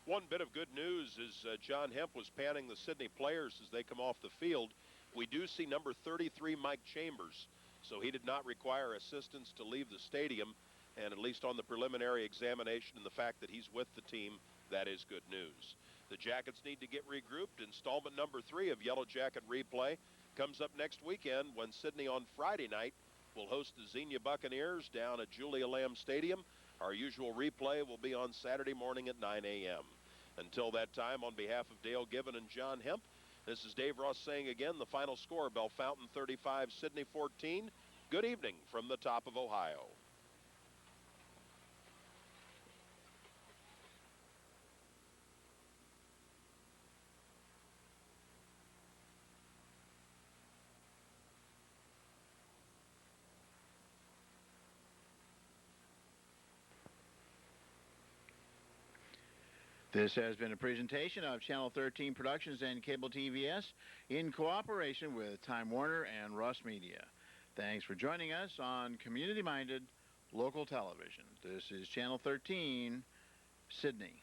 One bit of good news is John Hemp was panning the Sidney players as they come off the field. We do see number 33, Mike Chambers, so he did not require assistance to leave the stadium, and at least on the preliminary examination and the fact that he's with the team, that is good news. The Jackets need to get regrouped. Installment number 3 of Yellow Jacket Replay comes up next weekend when Sidney on Friday night will host the Xenia Buccaneers down at Julia Lamb Stadium. Our usual replay will be on Saturday morning at 9 a.m. Until that time, on behalf of Dale Gibbon and John Hemp, this is Dave Ross saying again the final score, Bellfntn 35, Sidney 14. Good evening from the top of Ohio. This has been a presentation of Channel 13 Productions and Cable TVS in cooperation with Time Warner and Russ Media. Thanks for joining us on community-minded local television. This is Channel 13, Sydney.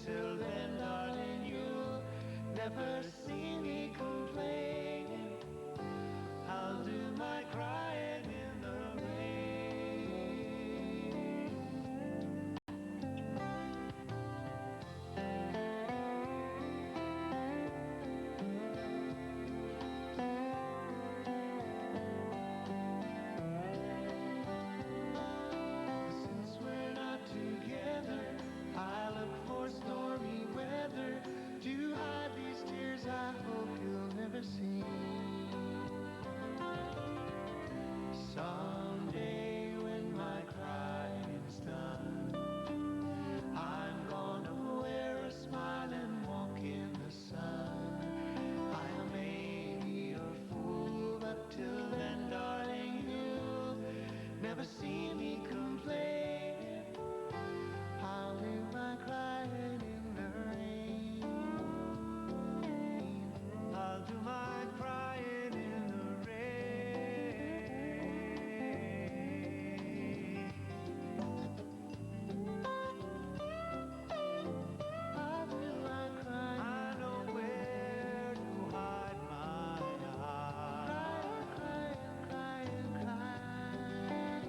till then, darling, you'll never see me complaining. I'll do my crying in the rain. Since we're not together, I look for stormy weather to hide these tears I hope you'll never see. Someday when my crying's done, I'm gonna wear a smile and walk in the sun. I may be a fool, but till then, darling, you'll never see me complaining. I'll do my crying in the rain. I'll do my crying in the rain. I'll do my crying. I know where to hide my eyes. Crying, crying, crying.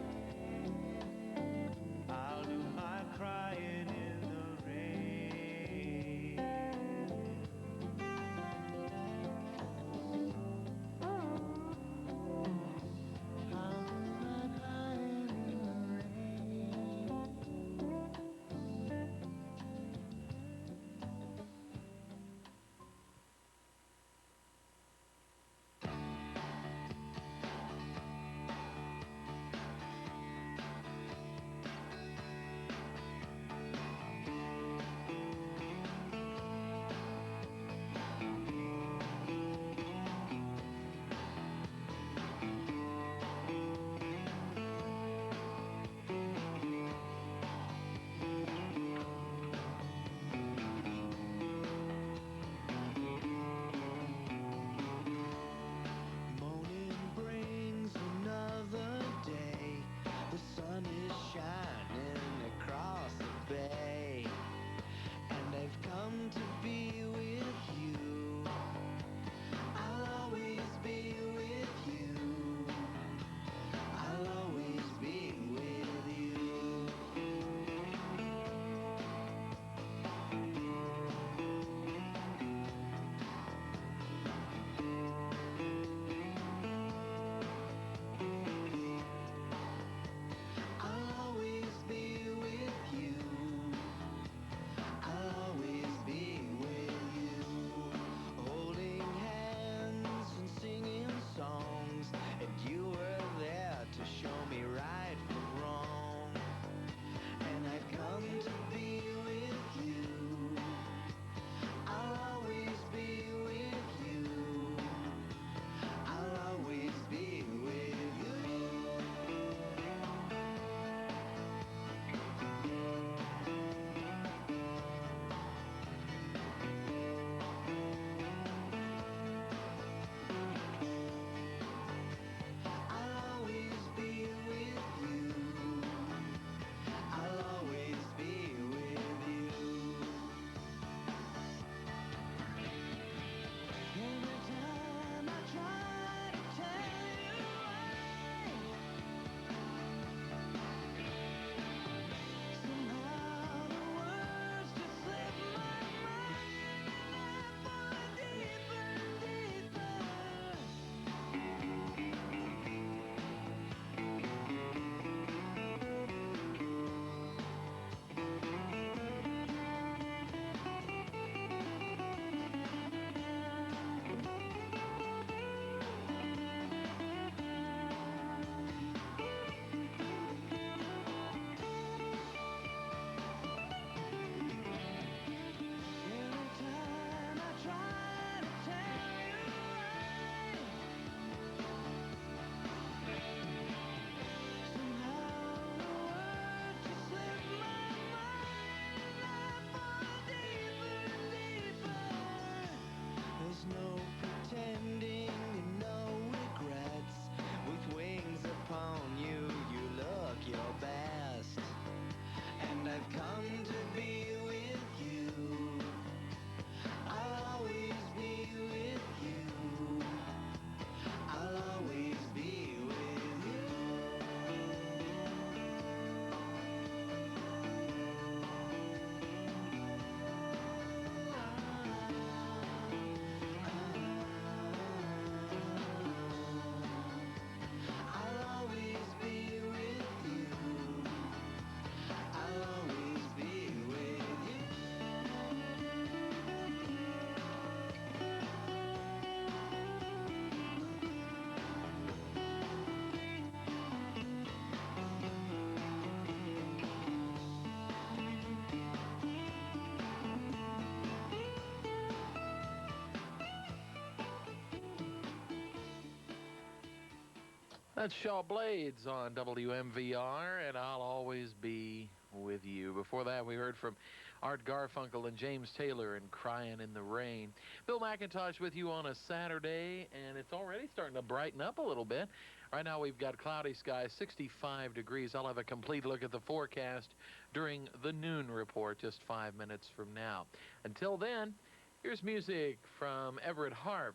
That's Shaw Blades on WMVR, and I'll always be with you. Before that, we heard from Art Garfunkel and James Taylor and Crying in the Rain. Bill McIntosh with you on a Saturday, and it's already starting to brighten up a little bit. Right now we've got cloudy skies, 65 degrees. I'll have a complete look at the forecast during the noon report just 5 minutes from now. Until then, here's music from Everett Harp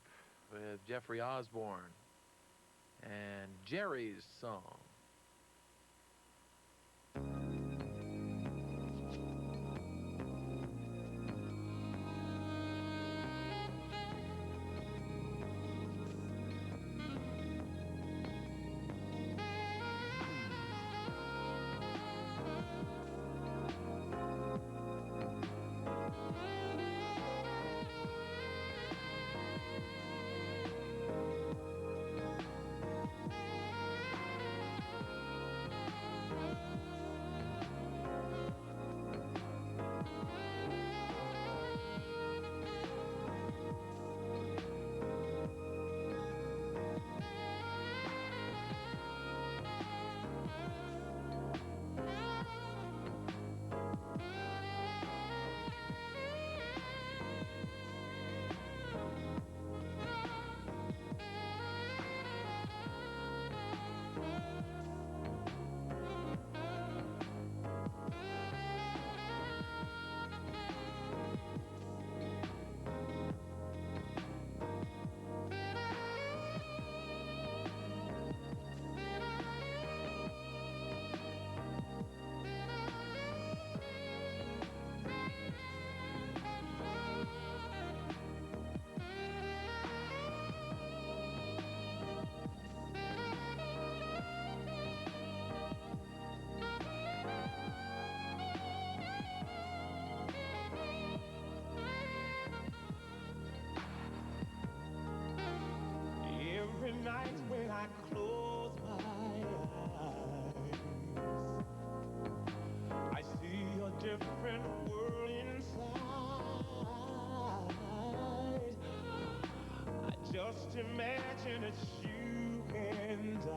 with Jeffrey Osborne and Jerry's song. Every night when I close my eyes, I see a different world inside. I just imagine it's you and I,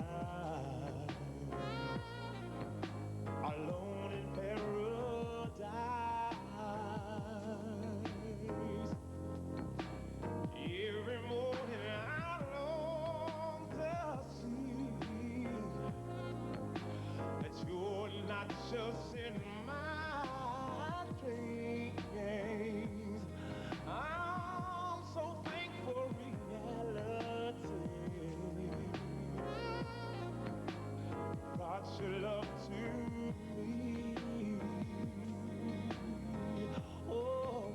alone in paradise. Every morning I long to see that you're not just in my dreams. I'm so thankful reality brought your love to me. Oh,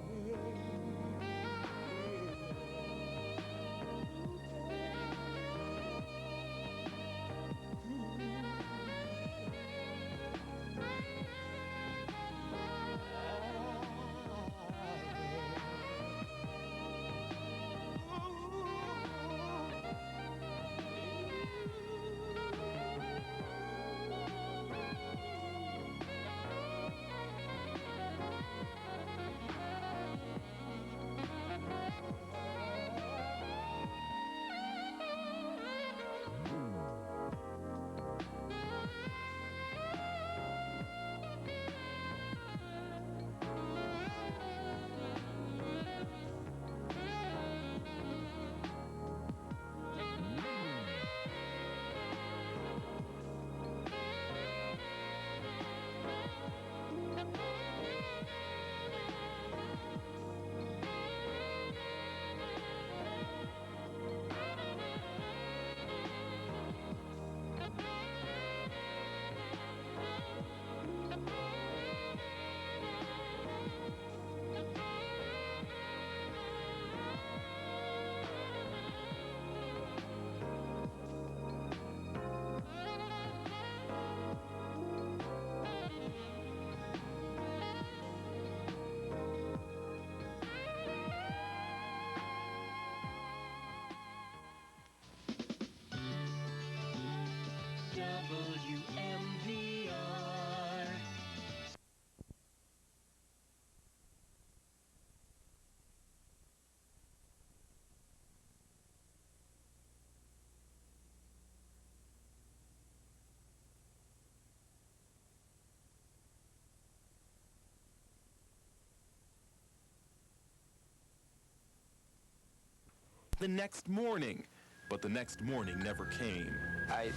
the next morning. But the next morning never came. I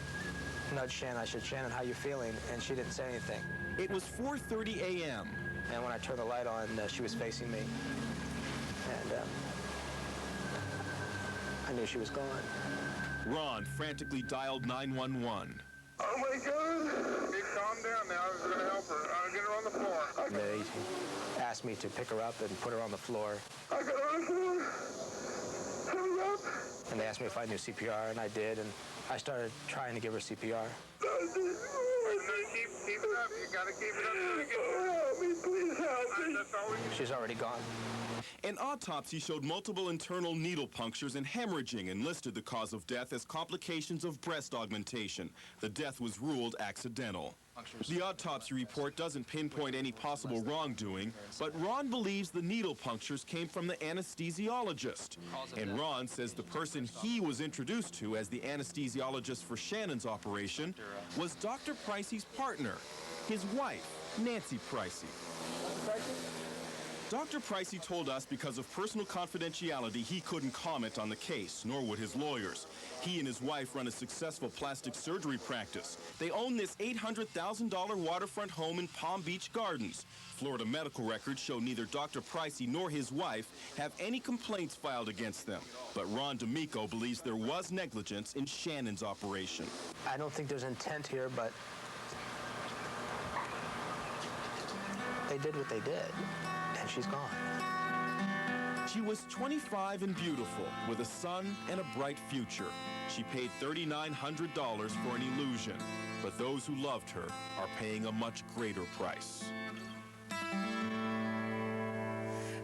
nudged Shannon. I said, Shannon, how you feeling? And she didn't say anything. It was 4:30 a.m. And when I turned the light on, she was facing me. And I knew she was gone. Ron frantically dialed 911. Oh my God! Hey, calm down now. I was going to help her. Get her on the floor. They asked me to pick her up and put her on the floor. I got her on the floor. Hurry up. And they asked me if I knew CPR, and I did. And I started trying to give her CPR. Keep it up. You got to keep it up till you get help me. Please help me. That's all we can. She's already gone. An autopsy showed multiple internal needle punctures and hemorrhaging and listed the cause of death as complications of breast augmentation. The death was ruled accidental. The autopsy report doesn't pinpoint any possible wrongdoing, but Ron believes the needle punctures came from the anesthesiologist. And Ron says the person he was introduced to as the anesthesiologist for Shannon's operation was Dr. Pricey's partner, his wife, Nancy Pricey. Dr. Pricey told us because of personal confidentiality, he couldn't comment on the case, nor would his lawyers. He and his wife run a successful plastic surgery practice. They own this $800,000 waterfront home in Palm Beach Gardens. Florida medical records show neither Dr. Pricey nor his wife have any complaints filed against them. But Ron D'Amico believes there was negligence in Shannon's operation. I don't think there's intent here, but they did what they did. And she's gone. She was 25 and beautiful, with a son and a bright future. She paid $3,900 for an illusion, but those who loved her are paying a much greater price.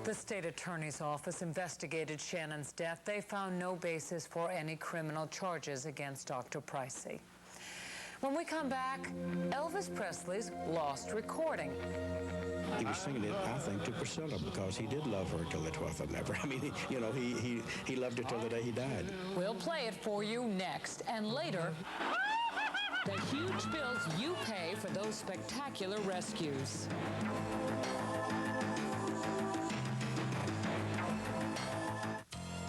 The state attorney's office investigated Shannon's death. They found no basis for any criminal charges against Dr. Pricey. When we come back, Elvis Presley's lost recording. He was singing it, I think, to Priscilla because he did love her till the 12th of November. I mean, he loved her till the day he died. We'll play it for you next. And later, the huge bills you pay for those spectacular rescues.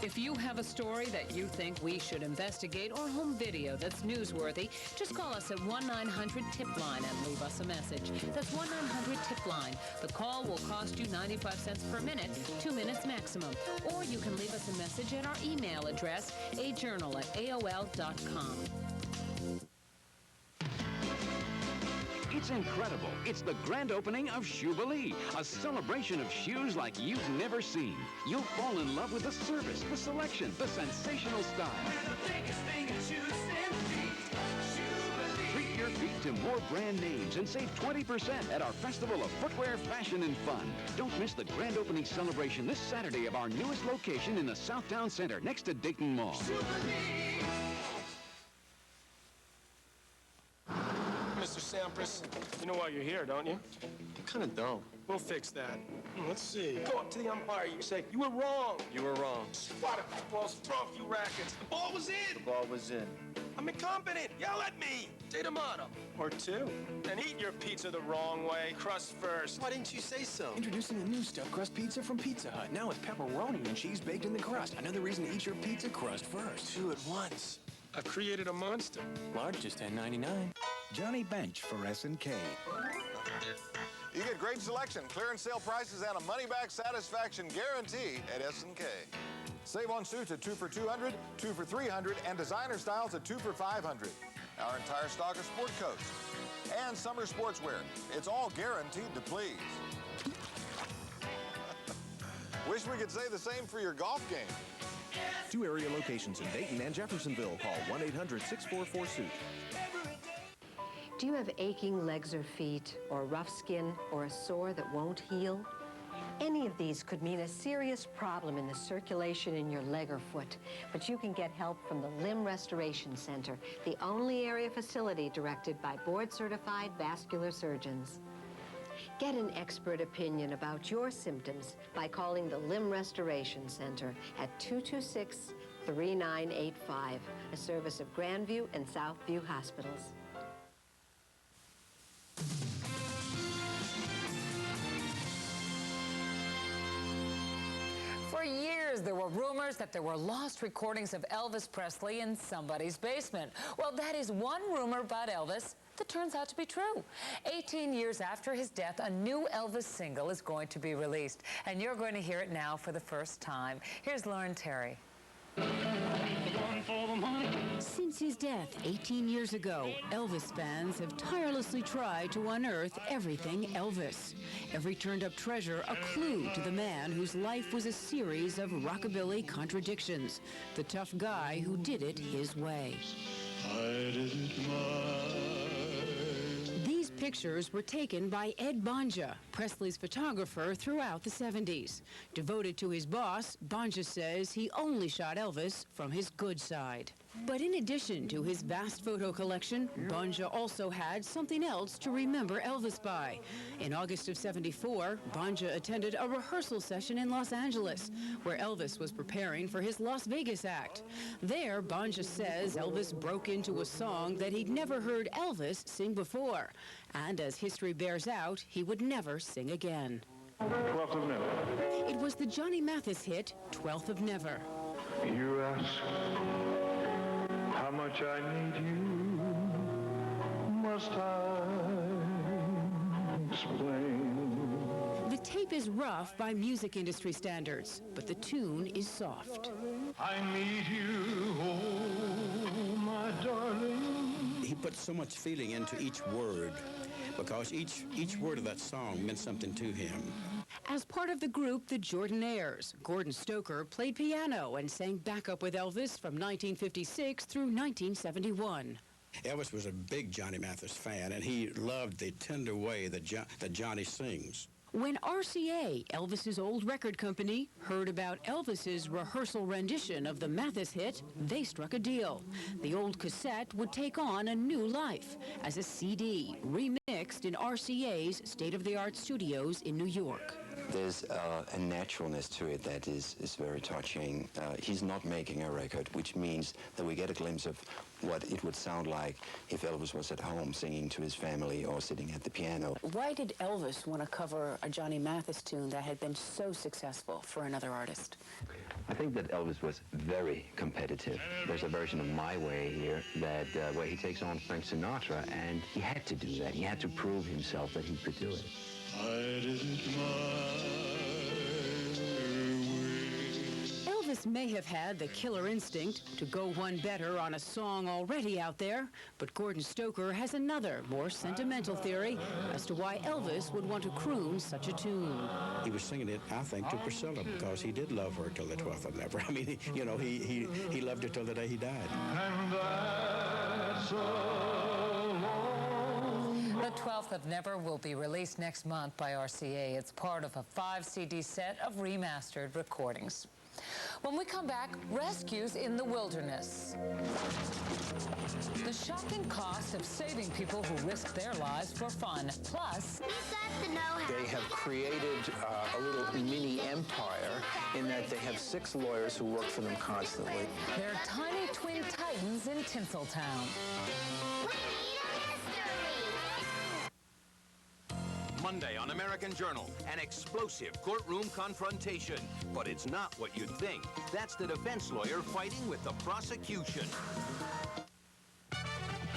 If you have a story that you think we should investigate or home video that's newsworthy, just call us at 1-900-TIP-LINE and leave us a message. That's 1-900-TIP-LINE. The call will cost you 95 cents per minute, 2 minutes maximum. Or you can leave us a message at our email address, ajournal@aol.com. It's incredible. It's the grand opening of Shoebilee, a celebration of shoes like you've never seen. You'll fall in love with the service, the selection, the sensational style. Treat your feet to more brand names and save 20% at our Festival of Footwear, Fashion, and Fun. Don't miss the grand opening celebration this Saturday of our newest location in the Southtown Center next to Dayton Mall. Mr. Sampras, you know why you're here, don't you? I kind of don't. We'll fix that. Let's see. Go up to the umpire. You say, you were wrong. You were wrong. Spotted the balls, throw a few rackets. The ball was in. The ball was in. I'm incompetent. Yell at me. Say tomato. Or two. And eat your pizza the wrong way. Crust first. Why didn't you say so? Introducing the new stuffed crust pizza from Pizza Hut. Now with pepperoni and cheese baked in the crust. Another reason to eat your pizza crust first. 2 at once. I've created a monster. Large, just $10.99. Johnny Bench for S&K. You get great selection, clearance sale prices, and a money-back satisfaction guarantee at S&K. Save on suits at 2 for $200, 2 for $300, and designer styles at 2 for $500. Our entire stock of sport coats and summer sportswear. It's all guaranteed to please. Wish we could say the same for your golf game. 2 area locations in Dayton and Jeffersonville. Call 1-800-644-SUIT. Do you have aching legs or feet, or rough skin, or a sore that won't heal? Any of these could mean a serious problem in the circulation in your leg or foot, but you can get help from the Limb Restoration Center, the only area facility directed by board-certified vascular surgeons. Get an expert opinion about your symptoms by calling the Limb Restoration Center at 226-3985, a service of Grandview and Southview Hospitals. For For years, there were rumors that there were lost recordings of Elvis Presley in somebody's basement. Well, that is one rumor about Elvis that turns out to be true. 18 years after his death, a new Elvis single is going to be released, and you're going to hear it now for the first time. Here's Lauren Terry. Since his death 18 years ago, Elvis fans have tirelessly tried to unearth everything Elvis. Every turned-up treasure a clue to the man whose life was a series of rockabilly contradictions, the tough guy who did it his way. These pictures were taken by Ed Bonja, Presley's photographer throughout the 70s. Devoted to his boss, Bonja says he only shot Elvis from his good side. But in addition to his vast photo collection, Bonja also had something else to remember Elvis by. In August of '74, Bonja attended a rehearsal session in Los Angeles, where Elvis was preparing for his Las Vegas act. There, Bonja says Elvis broke into a song that he'd never heard Elvis sing before. And as history bears out, he would never sing again. 12th of Never. It was the Johnny Mathis hit, 12th of Never. You ask how much I need you, must I explain? The tape is rough by music industry standards, but the tune is soft. I need you, oh, my darling. He put so much feeling into each word because each word of that song meant something to him. As part of the group, the Jordanaires, Gordon Stoker played piano and sang backup with Elvis from 1956 through 1971. Elvis was a big Johnny Mathis fan, and he loved the tender way that Johnny sings. When RCA, Elvis's old record company, heard about Elvis's rehearsal rendition of the Mathis hit, they struck a deal. The old cassette would take on a new life as a CD, remixed in RCA's state-of-the-art studios in New York. There's a naturalness to it that is very touching. He's not making a record, which means that we get a glimpse of what it would sound like if Elvis was at home singing to his family or sitting at the piano. Why did Elvis want to cover a Johnny Mathis tune that had been so successful for another artist? I think that Elvis was very competitive. There's a version of My Way here that where he takes on Frank Sinatra, and he had to do that. He had to prove himself that he could do it. Elvis may have had the killer instinct to go one better on a song already out there, but Gordon Stoker has another, more sentimental theory as to why Elvis would want to croon such a tune. He was singing it, I think, to Priscilla because he did love her till the 12th of Never. I mean, he loved her till the day he died. And that's The 12th of Never will be released next month by RCA. It's part of a 5-CD set of remastered recordings. When we come back, rescues in the wilderness. The shocking cost of saving people who risk their lives for fun. Plus, they have created a little mini empire in that they have 6 lawyers who work for them constantly. they're tiny twin titans in Tinseltown. Monday on American Journal, an explosive courtroom confrontation. But it's not what you'd think. That's the defense lawyer fighting with the prosecution.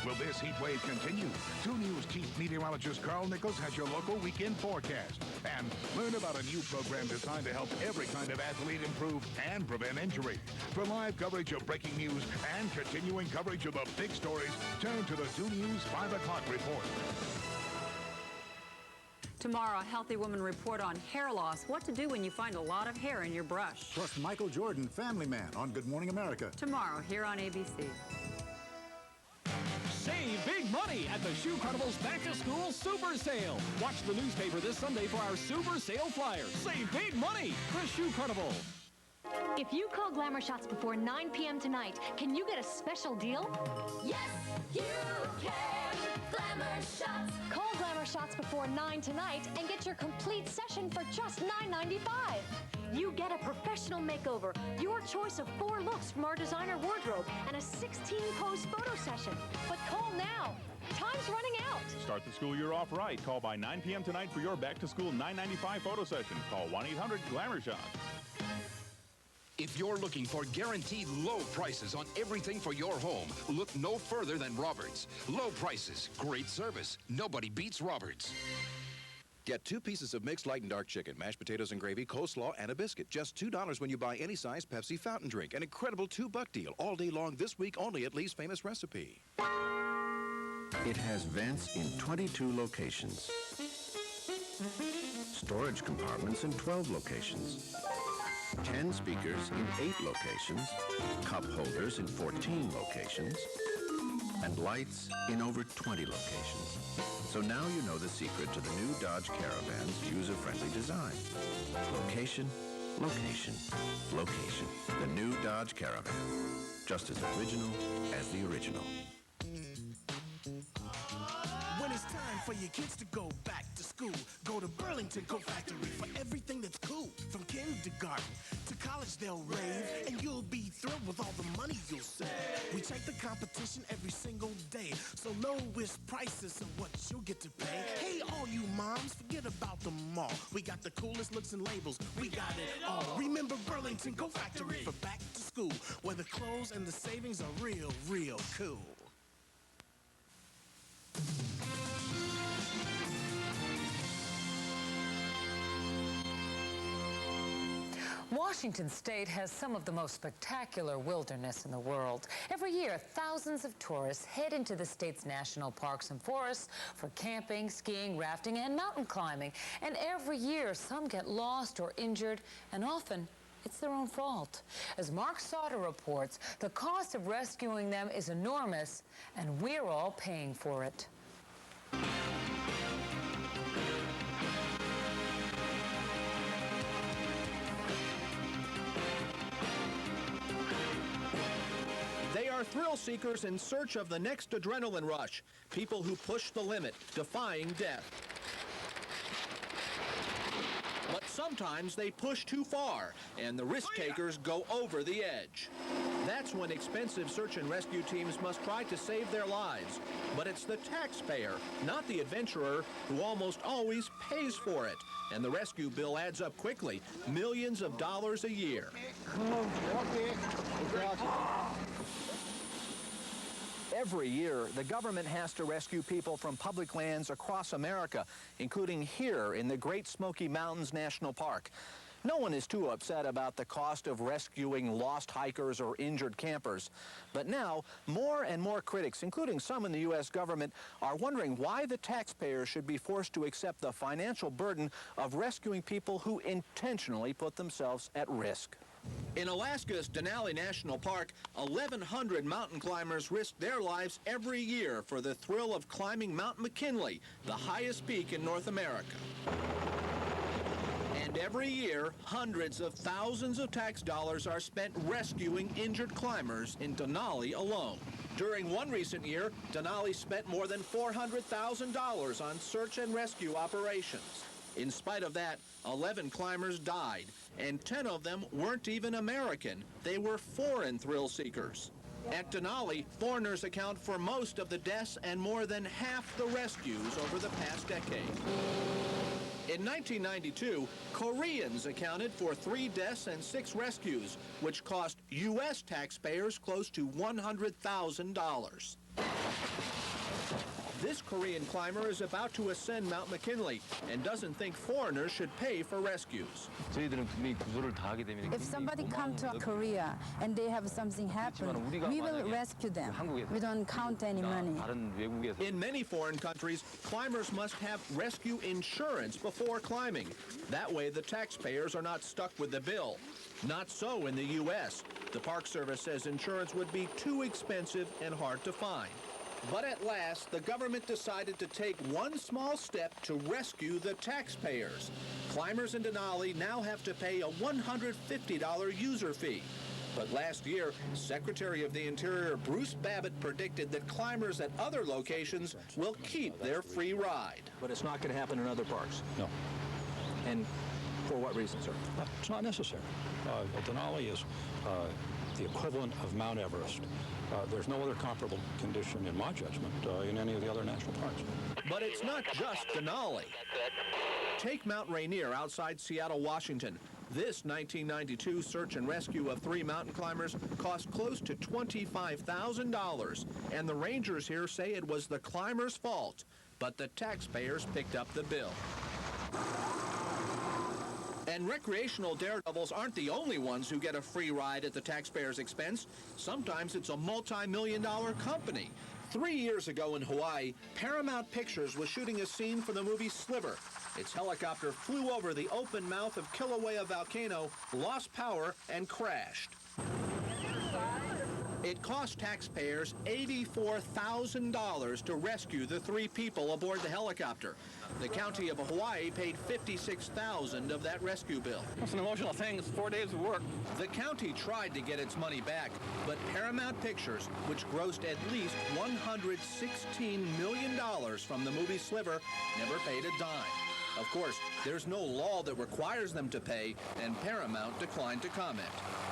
Will this heat wave continue? 2 News Chief Meteorologist Carl Nichols has your local weekend forecast. And learn about a new program designed to help every kind of athlete improve and prevent injury. For live coverage of breaking news and continuing coverage of the big stories, turn to the 2 News 5 o'clock report. Tomorrow, a Healthy Woman report on hair loss. What to do when you find a lot of hair in your brush. Plus Michael Jordan, Family Man, on Good Morning America. Tomorrow, here on ABC. Save big money at the Shoe Carnival's back-to-school Super Sale. Watch the newspaper this Sunday for our Super Sale flyers. Save big money. The Shoe Carnival. If you call Glamour Shots before 9 p.m. tonight, can you get a special deal? Yes, you can. Glamour Shots. Call Glamour Shots before 9 tonight and get your complete session for just $9.95. You get a professional makeover, your choice of 4 looks from our designer wardrobe, and a 16-pose photo session. But call now. Time's running out. Start the school year off right. Call by 9 p.m. tonight for your back-to-school $9.95 photo session. Call 1-800-GLAMOUR-SHOT. If you're looking for guaranteed low prices on everything for your home, look no further than Roberts. Low prices, great service. Nobody beats Roberts. Get 2 pieces of mixed light and dark chicken, mashed potatoes and gravy, coleslaw, and a biscuit. Just $2 when you buy any size Pepsi fountain drink. An incredible $2 deal all day long this week only at Lee's Famous Recipe. It has vents in 22 locations. Storage compartments in 12 locations. 10 speakers in 8 locations. Cup holders in 14 locations. And lights in over 20 locations. So now you know the secret to the new Dodge Caravan's user-friendly design. Location, location, location. The new Dodge Caravan. Just as original as the original. When it's time for your kids to go back to school, go to Burlington Coat Factory for everything that's cool. From kindergarten to college they'll rave, and you'll be thrilled with all the money you'll save. We check the competition every single day, so lowest prices are what you'll get to pay. Hey, all you moms, forget about the mall. We got the coolest looks and labels, we got it all. Remember Burlington Coat Factory for back to school, where the clothes and the savings are real, real cool. Washington State has some of the most spectacular wilderness in the world. Every year, thousands of tourists head into the state's national parks and forests for camping, skiing, rafting, and mountain climbing. And every year, some get lost or injured, and often it's their own fault. As Mark Sauter reports, the cost of rescuing them is enormous, and we're all paying for it. They are thrill seekers in search of the next adrenaline rush. People who push the limit, defying death. But sometimes they push too far, and the risk takers go over the edge. That's when expensive search and rescue teams must try to save their lives. But it's the taxpayer, not the adventurer, who almost always pays for it. And the rescue bill adds up quickly, millions of dollars a year. Every year, the government has to rescue people from public lands across America, including here in the Great Smoky Mountains National Park. No one is too upset about the cost of rescuing lost hikers or injured campers. But now, more and more critics, including some in the U.S. government, are wondering why the taxpayer should be forced to accept the financial burden of rescuing people who intentionally put themselves at risk. In Alaska's Denali National Park, 1,100 mountain climbers risk their lives every year for the thrill of climbing Mount McKinley, the highest peak in North America. And every year, hundreds of thousands of tax dollars are spent rescuing injured climbers in Denali alone. During one recent year, Denali spent more than $400,000 on search and rescue operations. In spite of that, 11 climbers died, and 10 of them weren't even American. They were foreign thrill seekers. At Denali, foreigners account for most of the deaths and more than half the rescues over the past decade. In 1992, Koreans accounted for 3 deaths and 6 rescues, which cost U.S. taxpayers close to $100,000. This Korean climber is about to ascend Mount McKinley and doesn't think foreigners should pay for rescues. If somebody comes to Korea and they have something happen, we will rescue them. We don't count any money. In many foreign countries, climbers must have rescue insurance before climbing. That way, the taxpayers are not stuck with the bill. Not so in the U.S. The Park Service says insurance would be too expensive and hard to find. But at last, the government decided to take one small step to rescue the taxpayers. Climbers in Denali now have to pay a $150 user fee. But last year, Secretary of the Interior Bruce Babbitt predicted that climbers at other locations will keep their free ride. But it's not going to happen in other parks? No. And for what reason, sir? It's not necessary. Denali is the equivalent of Mount Everest. There's no other comparable condition, in my judgment, in any of the other national parks. But it's not just Denali. Take Mount Rainier outside Seattle, Washington. This 1992 search and rescue of 3 mountain climbers cost close to $25,000, and the rangers here say it was the climbers' fault, but the taxpayers picked up the bill. And recreational daredevils aren't the only ones who get a free ride at the taxpayers' expense. Sometimes it's a multi-million-dollar company. 3 years ago in Hawaii, Paramount Pictures was shooting a scene for the movie Sliver. Its helicopter flew over the open mouth of Kilauea volcano, lost power, and crashed. It cost taxpayers $84,000 to rescue the 3 people aboard the helicopter. The county of Hawaii paid $56,000 of that rescue bill. It's an emotional thing. It's 4 days of work. The county tried to get its money back, but Paramount Pictures, which grossed at least $116 million from the movie Sliver, never paid a dime. Of course, there's no law that requires them to pay, and Paramount declined to comment.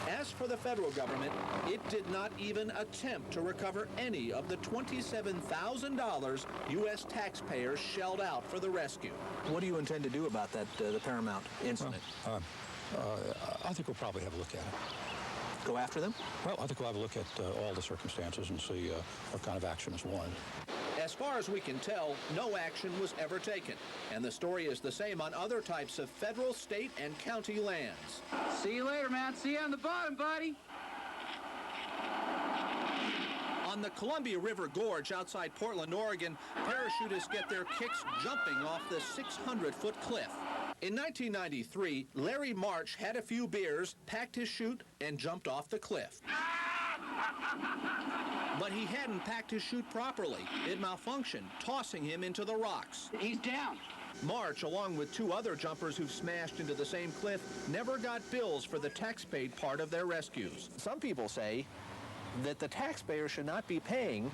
As for the federal government, it did not even attempt to recover any of the $27,000 U.S. taxpayers shelled out for the rescue. What do you intend to do about that, the Paramount incident? I think we'll probably have a look at it. Go after them? Well, I think we'll have a look at all the circumstances and see what kind of action is warranted. As far as we can tell, no action was ever taken, and the story is the same on other types of federal, state, and county lands. See you later, man. See you on the bottom, buddy. On the Columbia River Gorge outside Portland, Oregon, parachutists get their kicks jumping off the 600-foot cliff. In 1993, Larry March had a few beers, packed his chute, and jumped off the cliff. But he hadn't packed his chute properly. It malfunctioned, tossing him into the rocks. He's down. March, along with 2 other jumpers who smashed into the same cliff, never got bills for the tax-paid part of their rescues. Some people say that the taxpayer should not be paying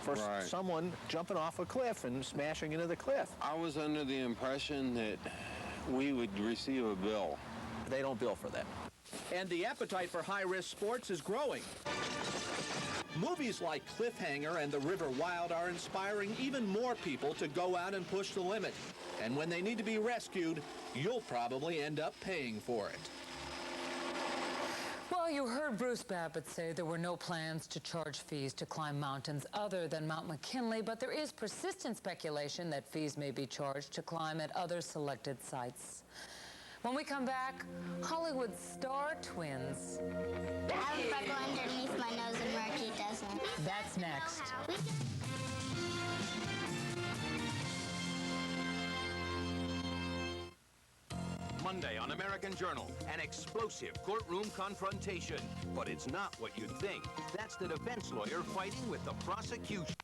for someone jumping off a cliff and smashing into the cliff. I was under the impression that we would receive a bill. They don't bill for that. And the appetite for high-risk sports is growing. Movies like Cliffhanger and The River Wild are inspiring even more people to go out and push the limit. And when they need to be rescued, you'll probably end up paying for it. Well, you heard Bruce Babbitt say there were no plans to charge fees to climb mountains other than Mount McKinley, but there is persistent speculation that fees may be charged to climb at other selected sites. When we come back, Hollywood star twins. I have a freckle underneath my nose and Marky doesn't. That's next. Monday on American Journal, an explosive courtroom confrontation. But it's not what you'd think. That's the defense lawyer fighting with the prosecution.